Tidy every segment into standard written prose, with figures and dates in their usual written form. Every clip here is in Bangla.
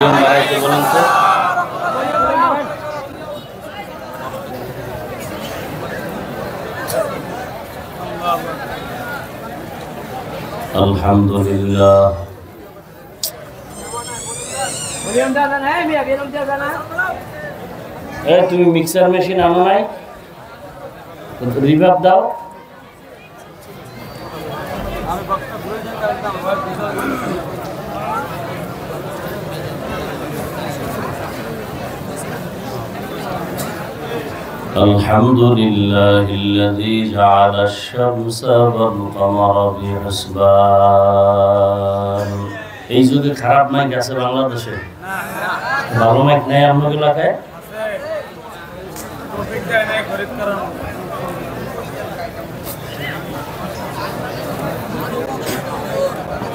আলহামদুলিল্লাহ। তুমি মিক্সার মেশিন আনো নাই? রিভাব দাও। الحمد لله الذي جعل الشمس والقمر بحسبان। এই যুগে খারাপ মাইক আছে বাংলাদেশে? ভালো মাইক নাই আপনার এলাকায়?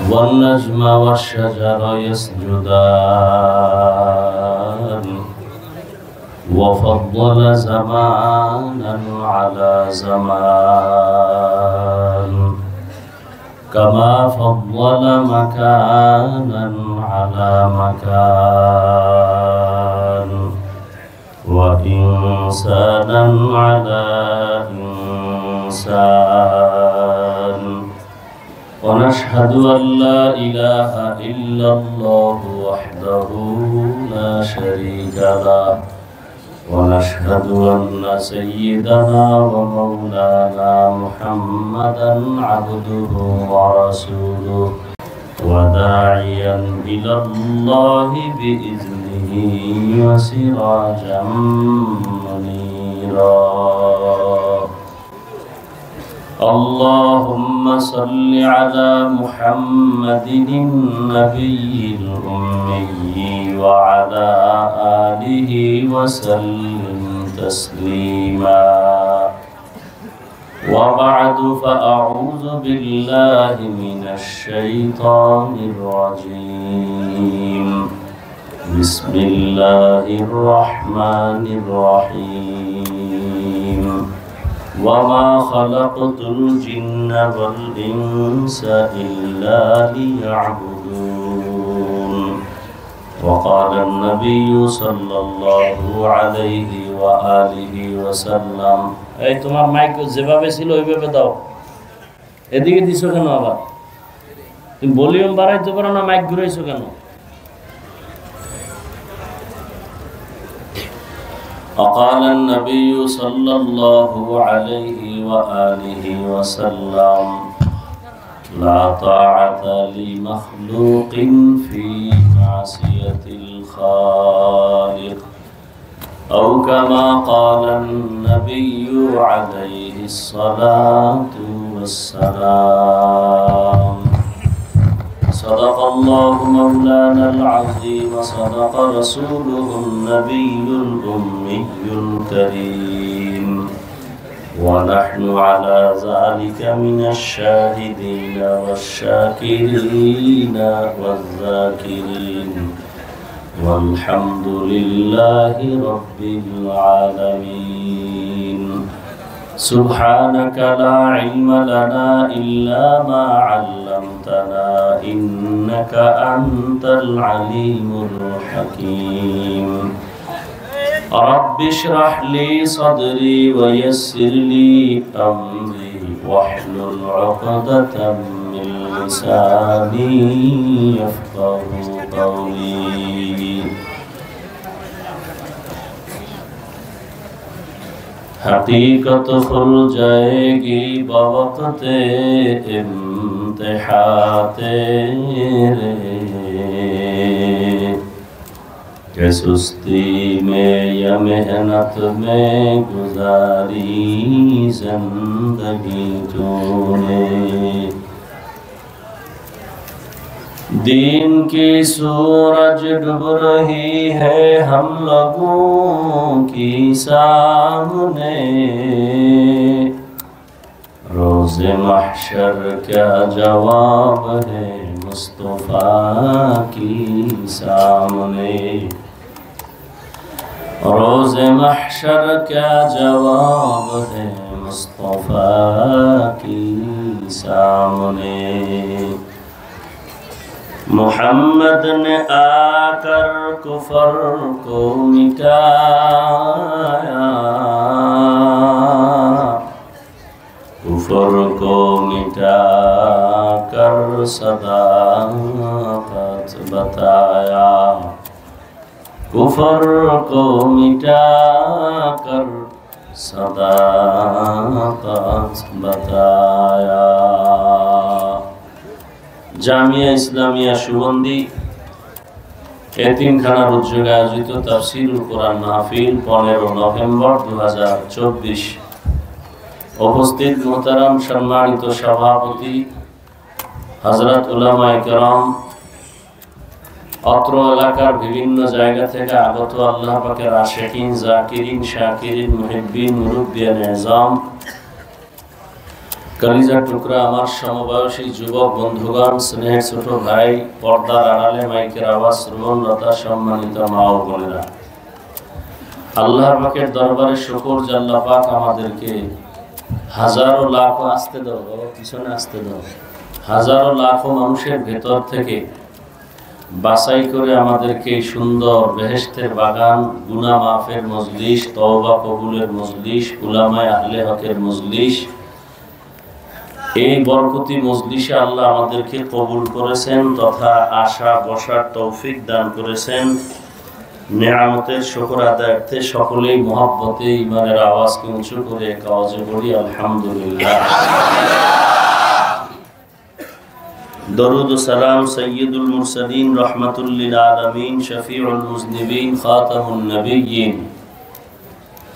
والنجم والشجر يسجدان وفضل زمانا على زمان كما فضل مكانا على مكان وإنسانا على إنسان ونشهد أن لا إله إلا الله وحده لا شريك له ونشهد أن سيدنا ومولانا محمدا عبده ورسوله وداعيا إلى الله بإذنه وسراجا منيرا اللهم صل على محمد النبي الأمي وعلى آله وسلم تسليما وبعد فأعوذ بالله من الشيطان الرجيم بسم الله الرحمن الرحيم وما خلقت الجن والإنس إلا ليعبدون وقال النبي صلى الله عليه وآله وسلم এই তোমার মাইক যেভাবে ছিল ওইভাবে দাও। এদিকে দিছো কেন? আবার তুমি ভলিউম বাড়াইতে পারো না, মাইক ঘুরাইছো কেন? وقال النبي صلى الله عليه وآله وسلم لا طاعة لمخلوق في معصية الخالق أو كما قال النبي عليه الصلاة والسلام صدق الله مولانا العظيم وصدق رسوله النبي الأمي الكريم ونحن على ذلك من الشاهدين والشاكرين والذاكرين والحمد لله رب العالمين سبحانك لا علم لنا إلا ما علمتنا إنك أنت العليم الحكيم رب اشرح لي صدري ويسر لي أمري واحلل عقدة من لساني يفقه قولي حقیقت کھل جائے گی بوقت امتحان تیرے کہ سستی میں یا محنت میں گزاری زندگی تو نے دین کی سورج ڈوب رہی ہے ہم لوگوں کی سامنے روز محشر کیا جواب ہے مصطفیٰ کی سامنے روز محشر کیا جواب ہے مصطفیٰ کی سامنے मोहम्मद ने आकर कुफर को मिटाया, कुफर को मिटाकर सदाकत बताया, कुफर को मिटाकर सदाकत बताया। জামিয়া ইসলামিয়া সুগন্ধি এতিমখানার উদ্যোগে আয়োজিত তাফসীরুল কোরআন মাহফিল 15 নভেম্বর 2024। উপস্থিত মোহতারাম সম্মানিত সভাপতি হযরত উলামায়ে কেরাম, অত্র এলাকার বিভিন্ন জায়গা থেকে আগত আল্লাহ পাকের আশিকিন, জাকিরিন, শাকিরিন, মুহিব্বিন, মুরব্বিয়ান নিজাম, কলিজার টুকরা আমার সমবয়সী যুবক বন্ধুগণ, স্নেহের ছোট ভাই, পর্দার আড়ালে মাইকের আওয়াজ শ্রবণরতা সম্মানিত মা ও বোনেরা, আল্লাহ পাকের দরবারে শুকর যে আল্লাহ পাক আমাদেরকে হাজারো লাখো আসতে দাও, পিছনে আসতে দাও, হাজারো লাখো মানুষের ভেতর থেকে বাছাই করে আমাদেরকে সুন্দর বেহেশতের বাগান, গুনাহ মাফের মজলিস, তওবা কবুলের মজলিস, উলামায়ে আহলে হকের মজলিস, এই বরকতি মজলিসে আল্লাহ আমাদেরকে কবুল করেছেন তথা আশা বসার তৌফিক দান করেছেন। নেয়ামতের শুকর আদায়ার্থে সকলেই মহব্বতে ঈমানের আওয়াজকে উঁচু করে এক আওয়াজে বলি আলহামদুলিল্লাহ। দরুদ ও সালাম সাইয়্যিদুল মুরসালিন রাহমাতুল লিল আলামিন শফিউল মুজনিবিন খাতামুন নবিয়্যিন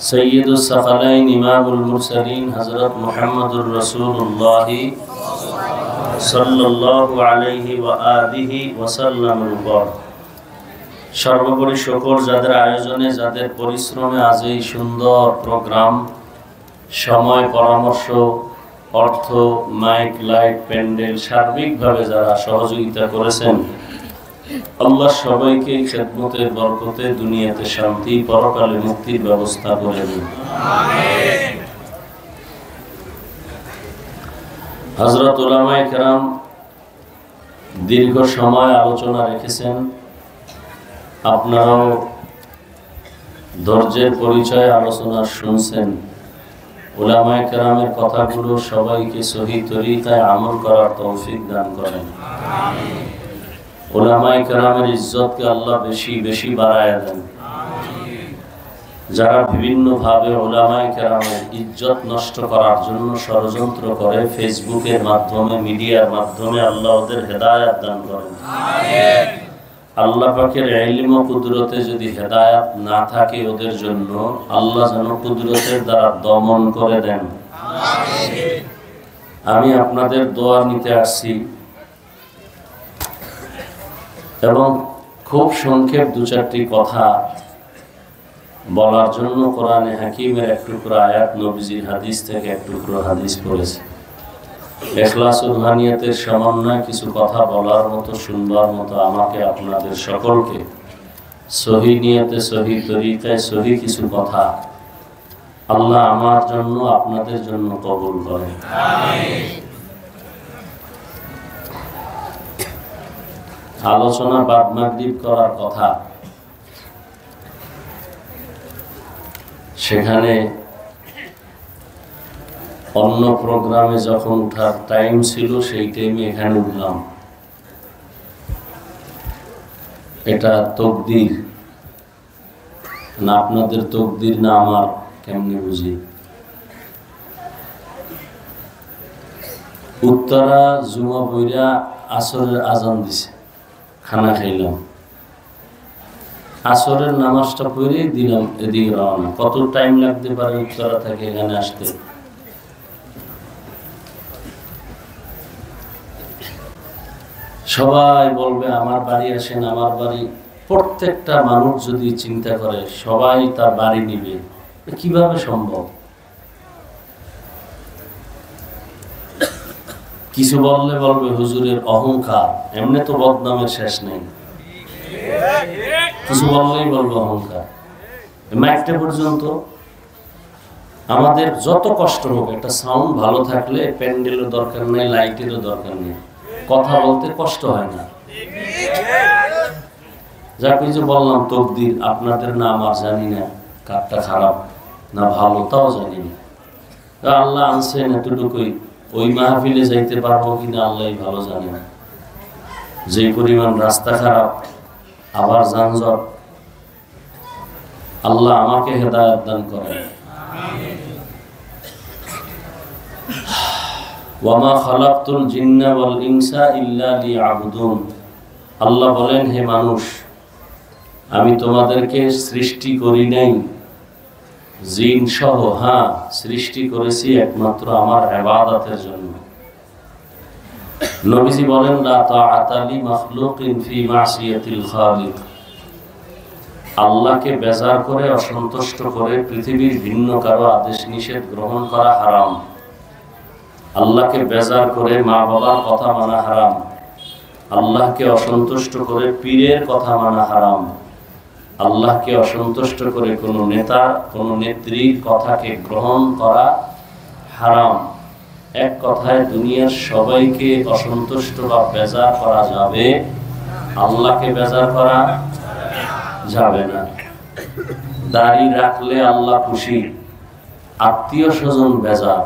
সৈয়দুস সাকালাইন ইমামুল মুরসালিন হযরত মুহাম্মদুর রাসূলুল্লাহ সাল্লাল্লাহু আলাইহি ওয়া আলিহি ওয়াসাল্লামের উপর সর্বোপরি শুকর যাদের আয়োজনে, যাদের পরিশ্রমে আজ এই সুন্দর প্রোগ্রাম, সময়, পরামর্শ, অর্থ, মাইক, লাইট, প্যান্ডেল সার্বিকভাবে যারা সহযোগিতা করেছেন, আল্লাহ সবাইকে খেদমতের বরকতে দুনিয়াতে শান্তি, পরকালে মুক্তির ব্যবস্থা করে দিন। হযরত উলামায়ে কেরাম দীর্ঘ সময় আলোচনা রেখেছেন, আপনারাও ধৈর্যের পরিচয় আলোচনা শুনছেন। উলামায়ে কেরামের কথাগুলো সবাইকে সহি তরিকায় আমল করার তৌফিক দান করেন। উলামায়ে কেরামের ইজ্জতকে আল্লাহ বেশি বেশি বাড়ায় দেন। যারা বিভিন্ন ভাবে উলামায়ে কেরামের ইজ্জত নষ্ট করার জন্য ষড়যন্ত্র করে, ফেসবুকের মাধ্যমে, মিডিয়ার মাধ্যমে, আল্লাহ ওদের হেদায়েত দান করেন। আল্লাহ পাকের ইলম ও কুদরতে যদি হেদায়েত না থাকে ওদের জন্য, আল্লাহ যেন কুদরতের দ্বারা দমন করে দেন। আমি আপনাদের দোয়া নিতে আসছি এবং খুব সংক্ষেপ দু চারটি কথা বলার জন্য কোরআনে হাকিমের এক টুকরো আয়াত, নবীজির হাদিস থেকে এক টুকরো হাদিস পড়েছি। ইখলাসুল হানিয়াতের সমন্বয়ে কিছু কথা বলার মতো, শুনবার মতো আমাকে আপনাদের সকলকে সহি নিয়তে, সহি তরিকায়, সহি কিছু কথা আল্লাহ আমার জন্য, আপনাদের জন্য কবুল করেন। আলোচনা বাদ মাগরিব করার কথা, সেখানে অন্য প্রোগ্রামে যখন উঠার টাইম ছিল সেই টাইমে এখানে উঠলাম। এটা তকদির না, আপনাদের তকদির না আমার, কেমনে বুঝি। উত্তরা জুমা বইরা আসরের আজান দিছে, খানা খাইলাম, আসরের নামাজটা পড়ে দিলাম, এদিকে রওনা। কত টাইম লাগতে পারে উত্তরা থেকে এখানে আসতে? সবাই বলবে আমার বাড়ি আসেন, আমার বাড়ি। প্রত্যেকটা মানুষ যদি চিন্তা করে সবাই তার বাড়ি নিবে, কিভাবে সম্ভব? কিছু বললে বলবে হুজুরের অহংকার, এমনি তো বদনামের শেষ নেই। কিছু বললেই বলবো অহংকার। মাইকটা পর্যন্ত আমাদের যত কষ্ট হোক, একটা সাউন্ড ভালো থাকলে প্যান্ডেলের দরকার নেই, লাইটেরও দরকার নেই, কথা বলতে কষ্ট হয় না। যা কিছু বললাম তকদির, আপনাদের না আমার জানি না কারটা খারাপ না ভালো তাও জানি না। আল্লাহ আনছেন এতটুকুই, ওই মাহফিলে যাইতে পারবো কিনা আল্লাহ ভালো জানে না। যে পরিমাণ রাস্তা খারাপ, আবার যানজট, আল্লাহ আমাকে হেদায়েত দান করেন। ওয়ামা খালাকতুল জিন্না ওয়াল ইনসা ইল্লা লিয়াবুদুন। আল্লাহ বলেন, হে মানুষ, আমি তোমাদেরকে সৃষ্টি করি নাই জিন সহ, হ্যাঁ সৃষ্টি করেছি একমাত্র আমার ইবাদতের জন্য। নবীজি বলেন, লা তাআতা লি মাখলুকিন ফি মাসিয়াতিল খালিক। আল্লাহকে বেজার করে, অসন্তুষ্ট করে পৃথিবীর ভিন্ন কারো আদেশ নিষেধ গ্রহণ করা হারাম। আল্লাহকে বেজার করে মা বাবার কথা মানা হারাম। আল্লাহকে অসন্তুষ্ট করে পীরের কথা মানা হারাম। আল্লাহকে অসন্তুষ্ট করে কোনো নেতা, কোনো নেত্রীর কথাকে গ্রহণ করা হারাম। এক কথায় দুনিয়ার সবাইকে অসন্তুষ্ট বা বেজার করা যাবে, আল্লাহকে বেজার করা যাবে না। দাড়ি রাখলে আল্লাহ খুশি, আত্মীয় স্বজন বেজার।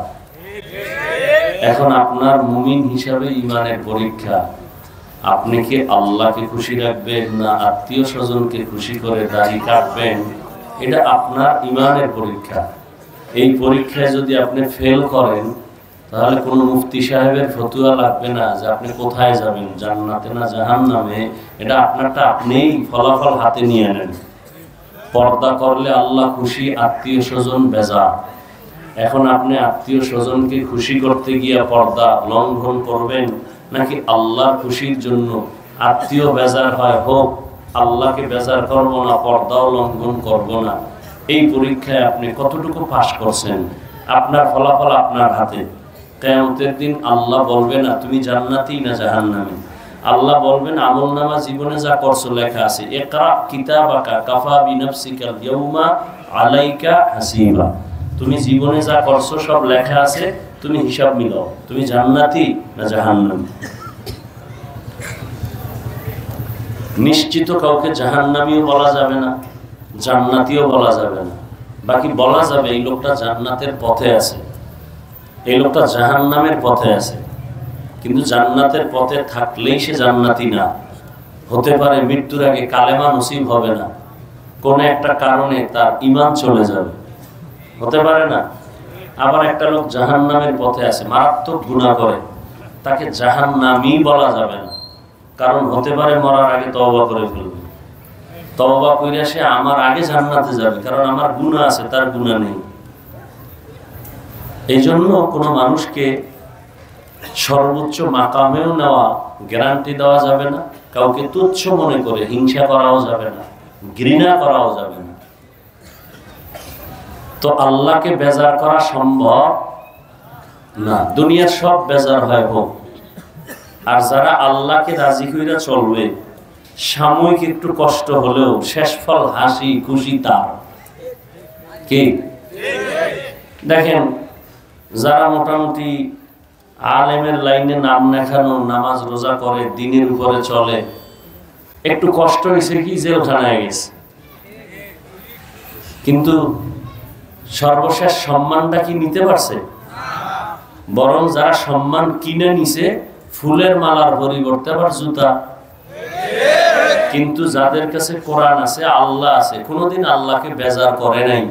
এখন আপনার মুমিন হিসাবে ইমানের পরীক্ষা, আপনি কি আল্লাহকে খুশি রাখবেন না আত্মীয় স্বজনকে খুশি করে দাড়ি কাটবেন? এটা আপনার ইমানের পরীক্ষা। এই পরীক্ষায় যদি আপনি ফেল করেন, তাহলে কোনো মুফতি সাহেবের ফতুয়া লাগবে না যে আপনি কোথায় যাবেন, জান্নাতে না জাহান্নামে। এটা আপনারটা আপনিই ফলাফল হাতে নিয়ে নেন। পর্দা করলে আল্লাহ খুশি, আত্মীয় স্বজন বেজার। এখন আপনি আত্মীয় স্বজনকে খুশি করতে গিয়ে পর্দা লঙ্ঘন করবেন, নাকি আল্লাহর খুশির জন্য আত্মীয় বেজার হয় হোক, আল্লাহকে বেজার করবো না, পর্দাও লঙ্ঘন করব না। এই পরীক্ষায় আপনি কতটুকু পাস করছেন, আপনার ফলাফল আপনার হাতে। কিয়ামতের দিন আল্লাহ বলবে না তুমি জান্নাতি না জাহান্নামী। আল্লাহ বলবেন আমলনামা জীবনে যা করছো লেখা আছে, ইকরা কিতাবাকা কাফা বিনাফসিকাল ইয়াউমা আলাইকা হাসিবা। তুমি জীবনে যা করছো সব লেখা আছে, তুমি হিসাব মিলাও, তুমি জান্নাতি না জাহান্নামী। নিশ্চিত কাউকে জাহান্নামীও বলা যাবে না, জান্নাতিও বলা যাবে না। বাকি বলা যাবে এই লোকটা জান্নাতের পথে আছে, এই লোকটা জাহান্নামের পথে আছে। কিন্তু জান্নাতের পথে থাকলেই সে জান্নাতি না। হতে পারে মৃত্যুর আগে কালেমা নসিব হবে না, কোন একটা কারণে তার ঈমান চলে যাবে, হতে পারে না। আবার একটা লোক জাহান্নামের পথে আছে, মারাত্মক গুনাহ করে, তাকে জাহান্নামী বলা যাবে না। কারণ হতে পারে মরার আগে তওবা করে ফেলবে, তওবা করে সে আমার আগে জান্নাতে যাবে, কারণ আমার গুনাহ আছে, তার গুনাহ নেই। এই জন্য কোনো মানুষকে সর্বোচ্চ মাকামেও নেওয়া গ্যারান্টি দেওয়া যাবে না, কাউকে তুচ্ছ মনে করে হিংসা করাও যাবে না, ঘৃণা করাও যাবে না। তো আল্লাহকে বেজার করা সম্ভব না। দুনিয়ার সব বেজার হয় হোক, আর যারা আল্লাহকে রাজি কইরা চলবে, সাময়িক একটু কষ্ট হলেও শেষ ফল হাসি খুশি তার। কি দেখেন, যারা মোটামুটি আলেমের লাইনে নাম লেখানো, নামাজ রোজা করে, দিনের উপরে চলে, একটু কষ্ট হয়েছে কি জেলখানায় গেছে, কিন্তু সর্বশেষ সম্মানটা কি নিতে পারছে? বরং যারা সম্মান কিনে নিছে ফুলের মালার পরিবর্তে আবার জুতা। কিন্তু যাদের কাছে কোরআন আছে, আল্লাহ আছে, কোনোদিন আল্লাহকে বেজার করে নাই,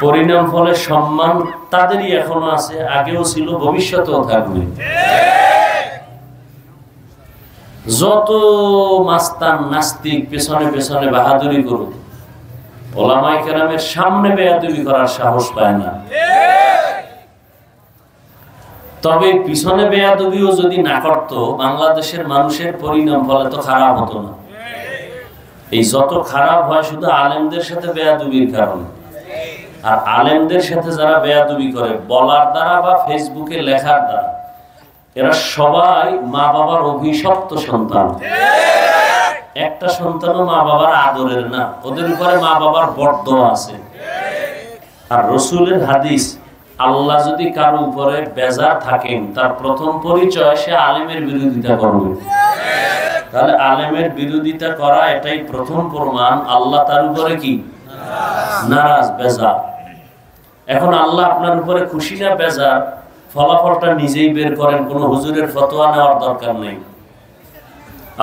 পরিণাম ফলে সম্মান তাদেরই এখনো আছে, আগেও ছিল, ভবিষ্যতেও থাকবে। যত মাস্তান নাস্তিক পেছনে পেছনে বাহাদুরি করুক, ওলামায়ে কেরামের সামনে বেয়াদবি করার সাহস পায় না। তবে পিছনে বেয়াদবিও যদি না করত, বাংলাদেশের মানুষের পরিণাম ফলে তো খারাপ হতো না। এই যত খারাপ হয় শুধু আলেমদের সাথে বেয়াদবির কারণে। আর আলেমদের সাথে যারা বেয়াদবি করে বলার দ্বারা বা ফেসবুকে লেখার দ্বারা, এরা সবাই মা বাবার অভিশপ্ত সন্তান। একটা সন্তানও মা বাবার আদরের না, ওদের উপরে মা বাবার বরদোয়া আছে। আর রাসূলের হাদিস, আল্লাহ যদি কারো উপরে বেজার থাকেন, তার প্রথম পরিচয় সে আলেমের বিরোধিতা করবে। তাহলে আলেমের বিরোধিতা করা এটাই প্রথম প্রমাণ আল্লাহ তার উপরে কি নারাজ, বেজার। এখন আল্লাহ আপনার উপরে খুশি না বেজার, ফলাফলটা নিজেই বের করেন, কোন হুজুরের ফতোয়া নেওয়ার দরকার নেই।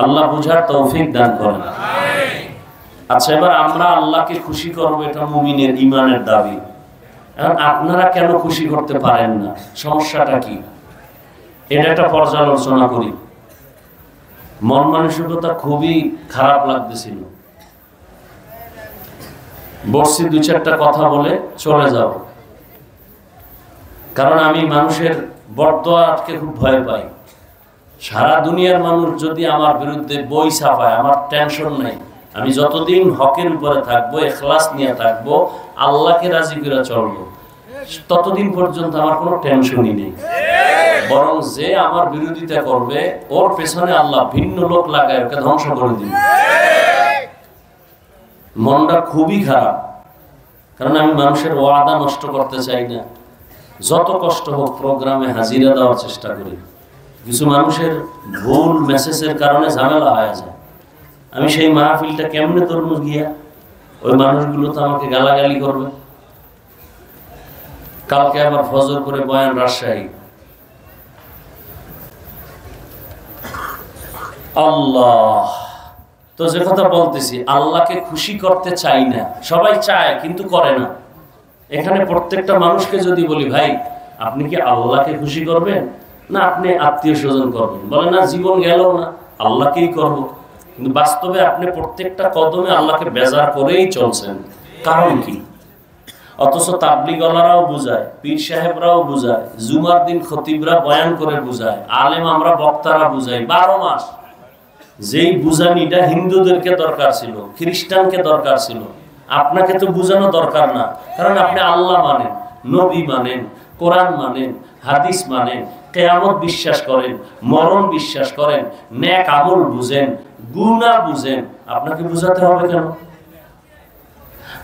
আল্লাহ বুঝার তৌফিক দান করেন। আচ্ছা, এবার আমরা আল্লাহকে খুশি করবো, এটা মুমিনের ঈমানের দাবি। এখন আপনারা কেন খুশি করতে পারেন না, সমস্যাটা কি, এটা একটা পর্যালোচনা করি। মন মানসিকতা খুবই খারাপ লাগতেছিল, বসছি 2-4টা কথা বলে চলে যাব, কারণ আমি মানুষের বরদোয়াকে খুব ভয় পাই। সারা দুনিয়ার মানুষ যদি আমার বিরুদ্ধে বই ছাপায়, আমার টেনশন নাই। আমি যতদিন হকের উপরে থাকবো, ইখলাস নিয়ে থাকবো, আল্লাহকে রাজি করে চলবো, ততদিন পর্যন্ত আমার কোনো টেনশনই নেই। বরং যে আমার বিরোধিতা করবে, ওর পেছনে আল্লাহ ভিন্ন লোক লাগায় ওকে ধ্বংস করে দিবে। মনটা খুবই খারাপ, কারণ আমি মানুষের ওয়াদা নষ্ট করতে চাই না। যত কষ্ট হোক প্রোগ্রামে হাজিরা দেওয়ার চেষ্টা করি। কিছু মানুষের ভুল মেসেজের কারণে ঝামেলা হয়ে যায়। আমি সেই মাহফিলটা কেমনে ধরবো গিয়া, ওই মানুষগুলো তো আমাকে গালাগালি করবে। কালকে আবার ফজর করে বয়ান রাজশাহী। আল্লাহ, তো যে কথা বলতেছি, আল্লাহকে খুশি করতে চাই না। সবাই চায় কিন্তু করে না। এখানে প্রত্যেকটা মানুষকে যদি বলি, ভাই আপনি কি আল্লাহকে খুশি করবেন না আপনি আত্মীয় স্বজন করবেন, বলে না জীবন গেল না, আল্লাহকেই করব। কিন্তু বাস্তবে আপনি প্রত্যেকটা কদমে আল্লাহকে বেজার করেই চলছেন। কারণ কি? অথচ তাবলীগওয়ালারাও বুঝায়, পীর সাহেবরাও বুঝায়, জুমার দিন খতিবরা বয়ান করে বুঝায়, আলেম আমরা বক্তারা বুঝাই 12 মাস। যেই বুঝানিটা হিন্দুদেরকে দরকার ছিল, খ্রিস্টানকে দরকার ছিল, আপনাকে তো বুঝানো দরকার না। কারণ আপনি আল্লাহ মানেন, নবী মানেন, কোরআন মানেন, হাদিস মানেন, কিয়ামত বিশ্বাস করেন, মরণ বিশ্বাস করেন, নেক আমল বুঝেন, গুনাহ বুঝেন। আপনাকে বুঝাতে হবে কেন?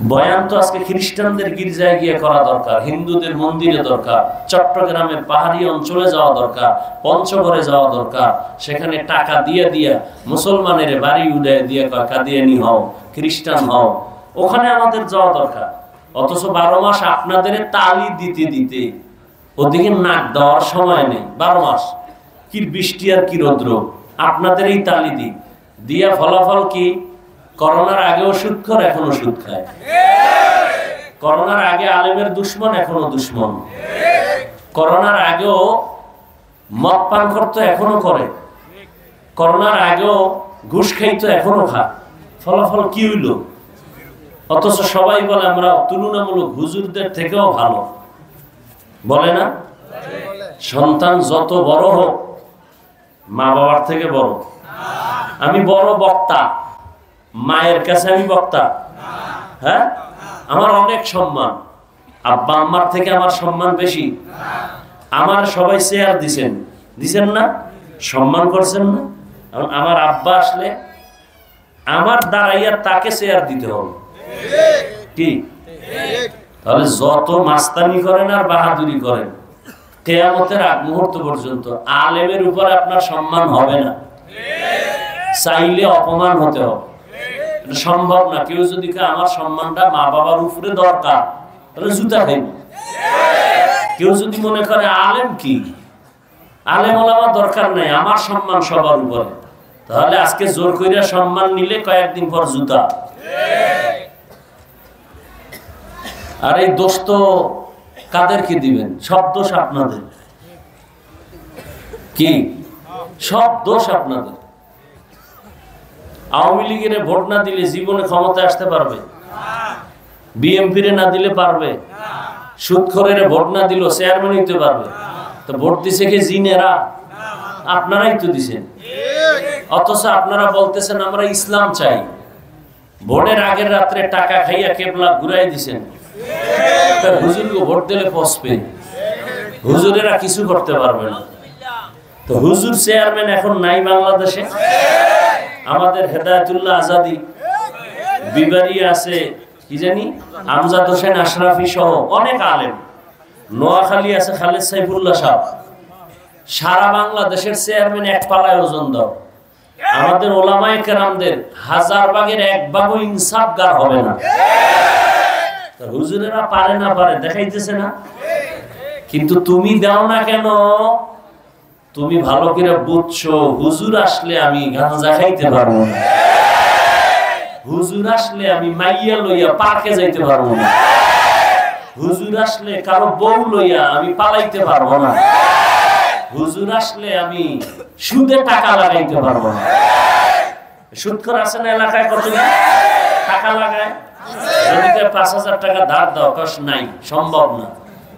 বয়ান তো আজকে খ্রিস্টানদের গির্জায় গিয়ে করা দরকার, হিন্দুদের মন্দিরে দরকার, চট্টগ্রামের পাহাড়ি অঞ্চলে যাওয়া দরকার, পঞ্চগড়ে যাওয়া দরকার। সেখানে টাকা দিয়ে দিয়া মুসলমানের বাড়ি উড়াই দিয়ে টাকা দিয়ে নি হও, খ্রিস্টান হও, ওখানে আমাদের যাওয়া দরকার। অথচ 12 মাস আপনাদের তালি দিতে দিতে ওদিকে নাক দেওয়ার সময় নেই। 12 মাস কি বৃষ্টি আর কি রৌদ্র, আপনাদের এই তালি দিয়া ফলাফল কি? করোনার আগে ওষুধ খোর, এখন ওষুধ খায়। করোনার আগে আলেমের দুশ্মন, এখনো দুশ্মন। করোনার আগেও মদ পান করতো, এখনো করে। করোনার আগেও ঘুষ খাইতো, এখনো খায়। ফলাফল কি হইল? অথচ সবাই বলে আমরা তুলনামূলক হুজুরদের থেকেও ভালো, বলে না? সন্তান যত বড় হোক, মা বাবার থেকে বড়। আমি বড় বক্তা, মায়ের কাছে আমি বক্তা? হ্যাঁ, আমার অনেক সম্মান। আব্বা আম্মার থেকে আমার সম্মান বেশি। আমার সবাই চেয়ার দিছেন না? সম্মান করছেন না? আমার আব্বা আসলে আমার দাঁড়াইয়া তাকে চেয়ার দিতে হবে। কি? তাহলে যত মাস্তানি করেন আর বাহাদুরি করেন, কিয়ামতের আগ মুহূর্ত পর্যন্ত আলেমের উপরে আপনার সম্মান হবে না। চাইলে অপমান হতে হবে, সম্ভব না। কেউ যদি আমার সম্মানটা মা বাবার উপরে দরকার, তাহলে জুতা খাইব। কেউ যদি মনে করে আলেম কি, আলেম ওলামা দরকার নাই, আমার সম্মান সবার উপরে, তাহলে আজকে জোর কইরা সম্মান নিলে কয়েকদিন পর জুতা। আর এই দোষ তো কাদেরকে দিবেন? সব দোষ আপনাদের। কি? সব দোষ আপনাদের। আওয়ামী লীগের ভোট না দিলে জীবনে ক্ষমতায় আসতে পারবে? বিএনপির না দিলে পারবে? সুদখোরের ভোট না দিলেও চেয়ারম্যান হইতে পারবে? তো ভোট দিছে কি জিনেরা? আপনারাই তো দিছেন। অথচ আপনারা বলতেছেন আমরা ইসলাম চাই। ভোটের আগের রাত্রে টাকা খাইয়া কেবলা ঘুরাই দিছেন। হুজুরকে ভোট দিলে পচবে, হুজুরেরা কিছু করতে পারবে না। তো হুজুর চেয়ারম্যান এখন নাই বাংলাদেশে। আমাদের হেদায়েতুল্লাহ আজাদি বিবারি আছে, কি জানি আমজাদ হোসেন আশরাফি সহ অনেক আলেম, নোয়াখালী আছে খালেদ সাইফুল্লাহ সাহেব, সারা বাংলাদেশের চেয়ারম্যান এক পালায় ওজন দাও। আমাদের ওলামায়ে কেরামদের হাজার ভাগের এক ভাগও ইনসাফগার হবে না। হুজুরেরা পারে না পারে দেখাইতেছে না, কিন্তু তুমি দাও না কেন? তুমি ভালো করে বুঝছো হুজুর আসলে আমি গাঁজা খাইতে পারবো না, হুজুর আসলে আমি মাইয়া লইয়া পার্কে যাইতে পারবো না, হুজুর আসলে কারো বউ লইয়া আমি পালাইতে পারবো না, হুজুর আসলে আমি সুদে টাকা লাগাইতে পারবো না। সুদখোর আছে না এলাকায়? কত টাকা লাগায়? যদি ৫,০০০ টাকা ধার দাও, কস নাই, সম্ভব না।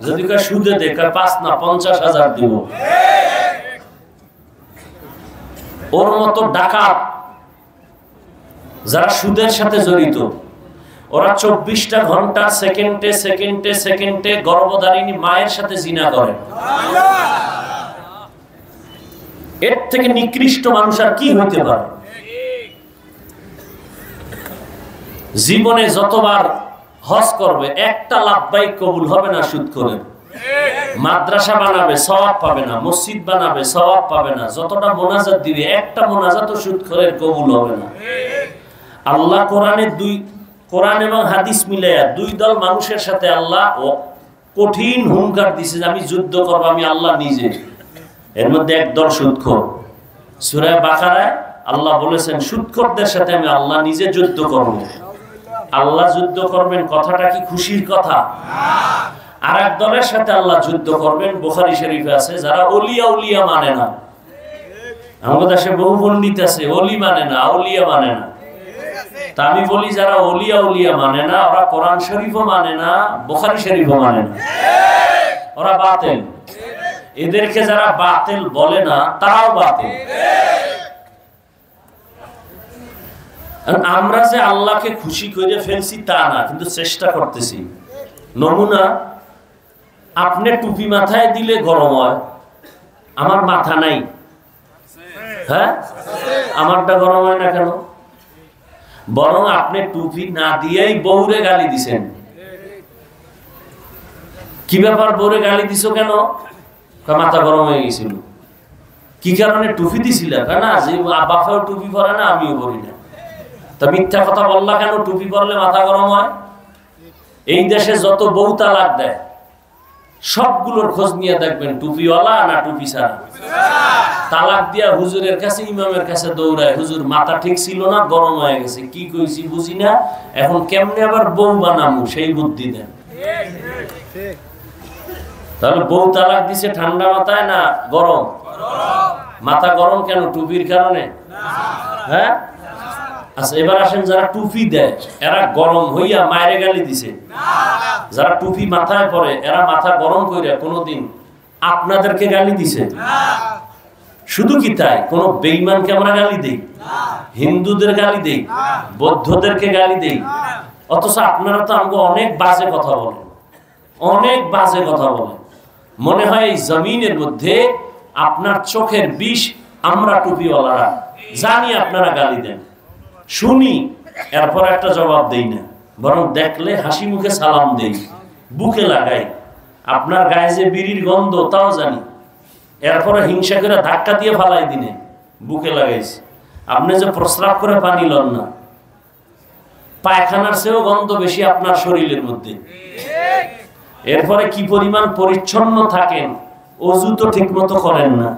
যদি সুদে দে, ৫ না ৫০,০০০ দিব। ওর মতো ডাকাত যারা সুদের সাথে জড়িত, ওরা ২৪টা ঘন্টা সেকেন্ডে সেকেন্ডে সেকেন্ডে গর্ভধারিণী মায়ের সাথে জিনা করে। এর থেকে নিকৃষ্ট মানুষ আর কি হইতে পারে? জীবনে যতবার হজ করবে একটা লাভবাহিক কবুল হবে না সুদ করে। মাদ্রাসা বানাবে সওয়াব পাবে না, মসজিদ বানাবে সওয়াব পাবে না, যতটা মোনাজাত দিবে একটা মোনাজাতও সুদ করে কবুল হবে না। আল্লাহ কোরআন এবং হাদিস মিলাইয়া দুই দল মানুষের সাথে আল্লাহ কঠিন হুঙ্কার দিছে যে আমি যুদ্ধ করব, আমি আল্লাহ নিজে। এর মধ্যে একদল সুদখোর। সূরা বাকারায় আল্লাহ বলেছেন সুদখোরদের সাথে আমি আল্লাহ নিজে যুদ্ধ করব। আল্লাহ যুদ্ধ করবেন, কথাটা কি খুশির কথা? আর এক দলের সাথে আল্লাহ যুদ্ধ করবেন, বুখারী শরীফে আছে, যারা ওলিয়া উলিয়া মানে না। আমাদের দেশে বহু পণ্ডিত আছে ওলি মানে না, আউলিয়া মানে না। তা আমি বলি যারা ওলিয়া উলিয়া মানে না, ওরা কোরআন শরীফও মানে না, বুখারী শরীফও মানে না, ওরা বাতিল। এদেরকে যারা বাতিল বলে না, তারাও বাতিল। আমরা যে আল্লাহকে খুশি করে ফেলছি তা না, কিন্তু চেষ্টা করতেছি। নমুনা, আপনি টুপি মাথায় দিলে গরম হয়, আমার মাথা নাই, হ্যাঁ আমারটা গরম হয় না কেন? বরং আপনি টুপি না দিয়েই বউরে গালি দিছেন। কি ব্যাপার, বউরে গালি দিছো কেন? মাথা গরম হয়ে গেছিল। কি কারণে টুপি দিছিল? না, যে বাপেও টুপি পরে না, আমিও পরি না। তা মিথ্যা কথা বললা কেন? টুপি পরলে মাথা গরম হয়। এই দেশে যত বউ তালাক দেয় সবগুলোর খোঁজ নিয়ে দেখবেন টুপিওয়ালা না টুপি ছাড়া। তালাক দিয়া হুজুরের কাছে, ইমামের কাছে দৌড়ায়, হুজুর মাথা ঠিক ছিল না, গরম হয়ে গেছে, কি কইছি বুঝি না, এখন কেমনে আবার বউ বানামু সেই বুদ্ধি দেন। তাহলে বউ তালাক দিছে ঠান্ডা মাথায় না গরম? মাথা গরম কেন? টুপির কারণে? হ্যাঁ, আচ্ছা এবার আসেন, যারা টুপি দেয় এরা গরম হইয়া মায়ের গালি দিছে। যারা টুপি মাথায় পরে এরা মাথা গরম কইরা কোনদিন আপনাদেরকে গালি দিছে? শুধু কি তাই? কোন বেঈমানকে আমরা গালি দেই? হিন্দুদের গালি দেই? বৌদ্ধদেরকে গালি দেই? অথচ আপনারা তো আমাকে অনেক বাজে কথা বলেন, অনেক বাজে কথা বলেন। মনে হয় এই জমিনের মধ্যে আপনার চোখের বিষ আমরা টুপিওয়ালারা জানি, আপনারা গালি দেন, শুনি, এরপর একটা জবাব দেই না, বরং দেখলে হাসি মুখে সালাম দেই, বুকে লাগাই। আপনার গায়ে যে বিড়ির গন্ধ তাও জানি, এরপরে হিংসা করে ধাক্কা দিয়ে ফালাই দিনে বুকে লাগাইছি। আপনি যে প্রস্রাব করে পানি লন না, পায়খানার চেয়েও গন্ধ বেশি আপনার শরীরের মধ্যে। এরপরে কি পরিমাণ পরিচ্ছন্ন থাকেন, ওযু তো ঠিক মতো করেন না,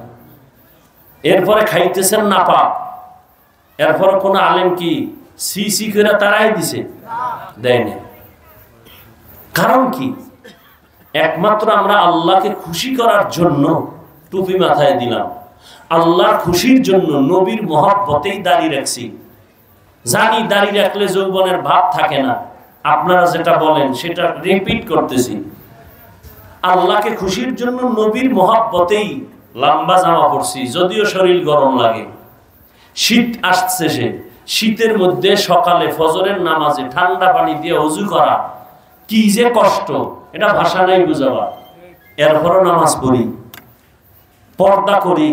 এরপরে খাইতেছেন না পাপ। এরপরে কোন আলেম কি সি করে তারাই দিছে? দেয় না। কারণ কি? একমাত্র আমরা আল্লাহকে খুশি করার জন্য টুপি মাথায় দিলাম, আল্লাহর খুশির জন্য নবীর মহব্বতেই দাড়ি রাখছি। জানি দাড়ি রাখলে যৌবনের ভাব থাকে না, আপনারা যেটা বলেন সেটা রিপিট করতেছি। আল্লাহকে খুশির জন্য নবীর মহব্বতেই লম্বা জামা পরছি, যদিও শরীর গরম লাগে। শীত আসছে, সে শীতের মধ্যে সকালে ফজরের নামাজে ঠান্ডা পানি দিয়ে ওযু করা কি যে কষ্ট, এটা ভাষা নাই বুঝাবা। এরপরও নামাজ পড়ি, পর্দা করি,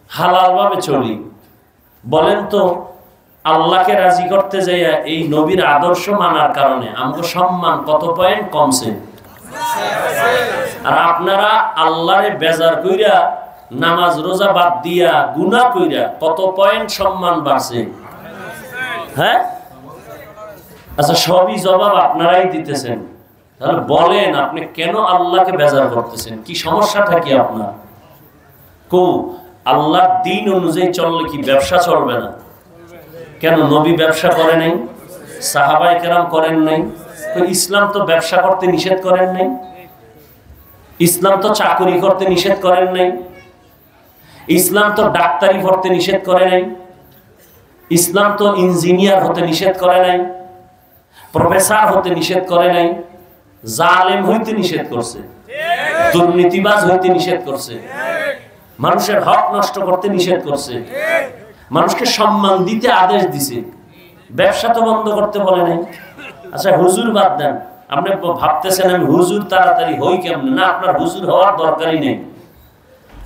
হালাল ভাবে চলি। বলেন তো, আল্লাহকে রাজি করতে যাইয়া এই নবীর আদর্শ মানার কারণে আমাদের সম্মান কত পয়েন্ট কমছে? আর আপনারা আল্লাহরে বেজার কইরা নামাজ রোজা বাদ দিয়া গুনাহ কইরা কত পয়েন্ট সম্মান বাড়ছে। হ্যাঁ, আচ্ছা সবই জবাব আপনারাই দিতেছেন। তাহলে বলেন আপনি কেন আল্লাহকে বেজার করতেছেন? কি সমস্যাটা কি আপনার? আল্লাহর দিন অনুযায়ী চললে কি ব্যবসা চলবে না? কেন নবী ব্যবসা করে নাই? সাহাবায়ে কেরাম করেন নাই? ইসলাম তো ব্যবসা করতে নিষেধ করেন নাই, ইসলাম তো চাকরি করতে নিষেধ করেন নাই, ইসলাম তো ডাক্তারি করতে নিষেধ করে নাই, ইসলাম তো ইঞ্জিনিয়ার হতে নিষেধ করে নাই, প্রফেসর হতে নিষেধ করে নাই, জালেম হইতে নিষেধ করছে, দুর্নীতিবাজ হইতে নিষেধ করছে, মানুষের হক নষ্ট করতে নিষেধ করছে, মানুষকে সম্মান দিতে আদেশ দিছে, ব্যবসা তো বন্ধ করতে বলে নাই। আচ্ছা হুজুর বাদ দেন, আপনি ভাবতেছেন আমি হুজুর তাড়াতাড়ি হই কেমন? না, আপনার হুজুর হওয়ার দরকারই নেই।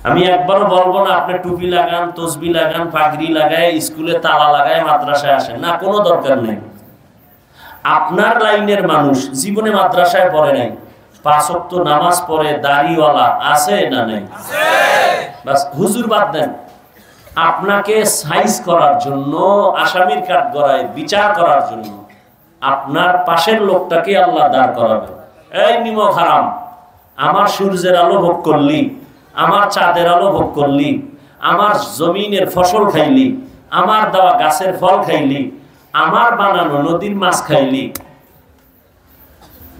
আমি একবারও বলবো না আপনি টুপি লাগান, তসবি লাগান, পাগড়ি লাগায় স্কুলে তালা লাগায় মাদ্রাসায় আসেন, না, কোনো দরকার নেই। আপনার লাইনের মানুষ জীবনে মাদ্রাসায় পড়ে নাই, 5 ওয়াক্ত নামাজ পড়ে, দাড়িওয়ালা আছে না নাই? বাস হুজুর বাদ দেন, আপনাকে সাইজ করার জন্য, আসামির কাঠ গড়ায় বিচার করার জন্য আপনার পাশের লোকটাকে আল্লাহ দাঁড় করাবে। এই নিমক হারাম, আমার সূর্যের আলো ভোগ করলি, আমার চাঁদের আলো ভোগ করলি, আমার জমিনের ফসল খাইলি, আমার দেওয়া গাছের ফল খাইলি, আমার বানানো নদীর মাছ খাইলি,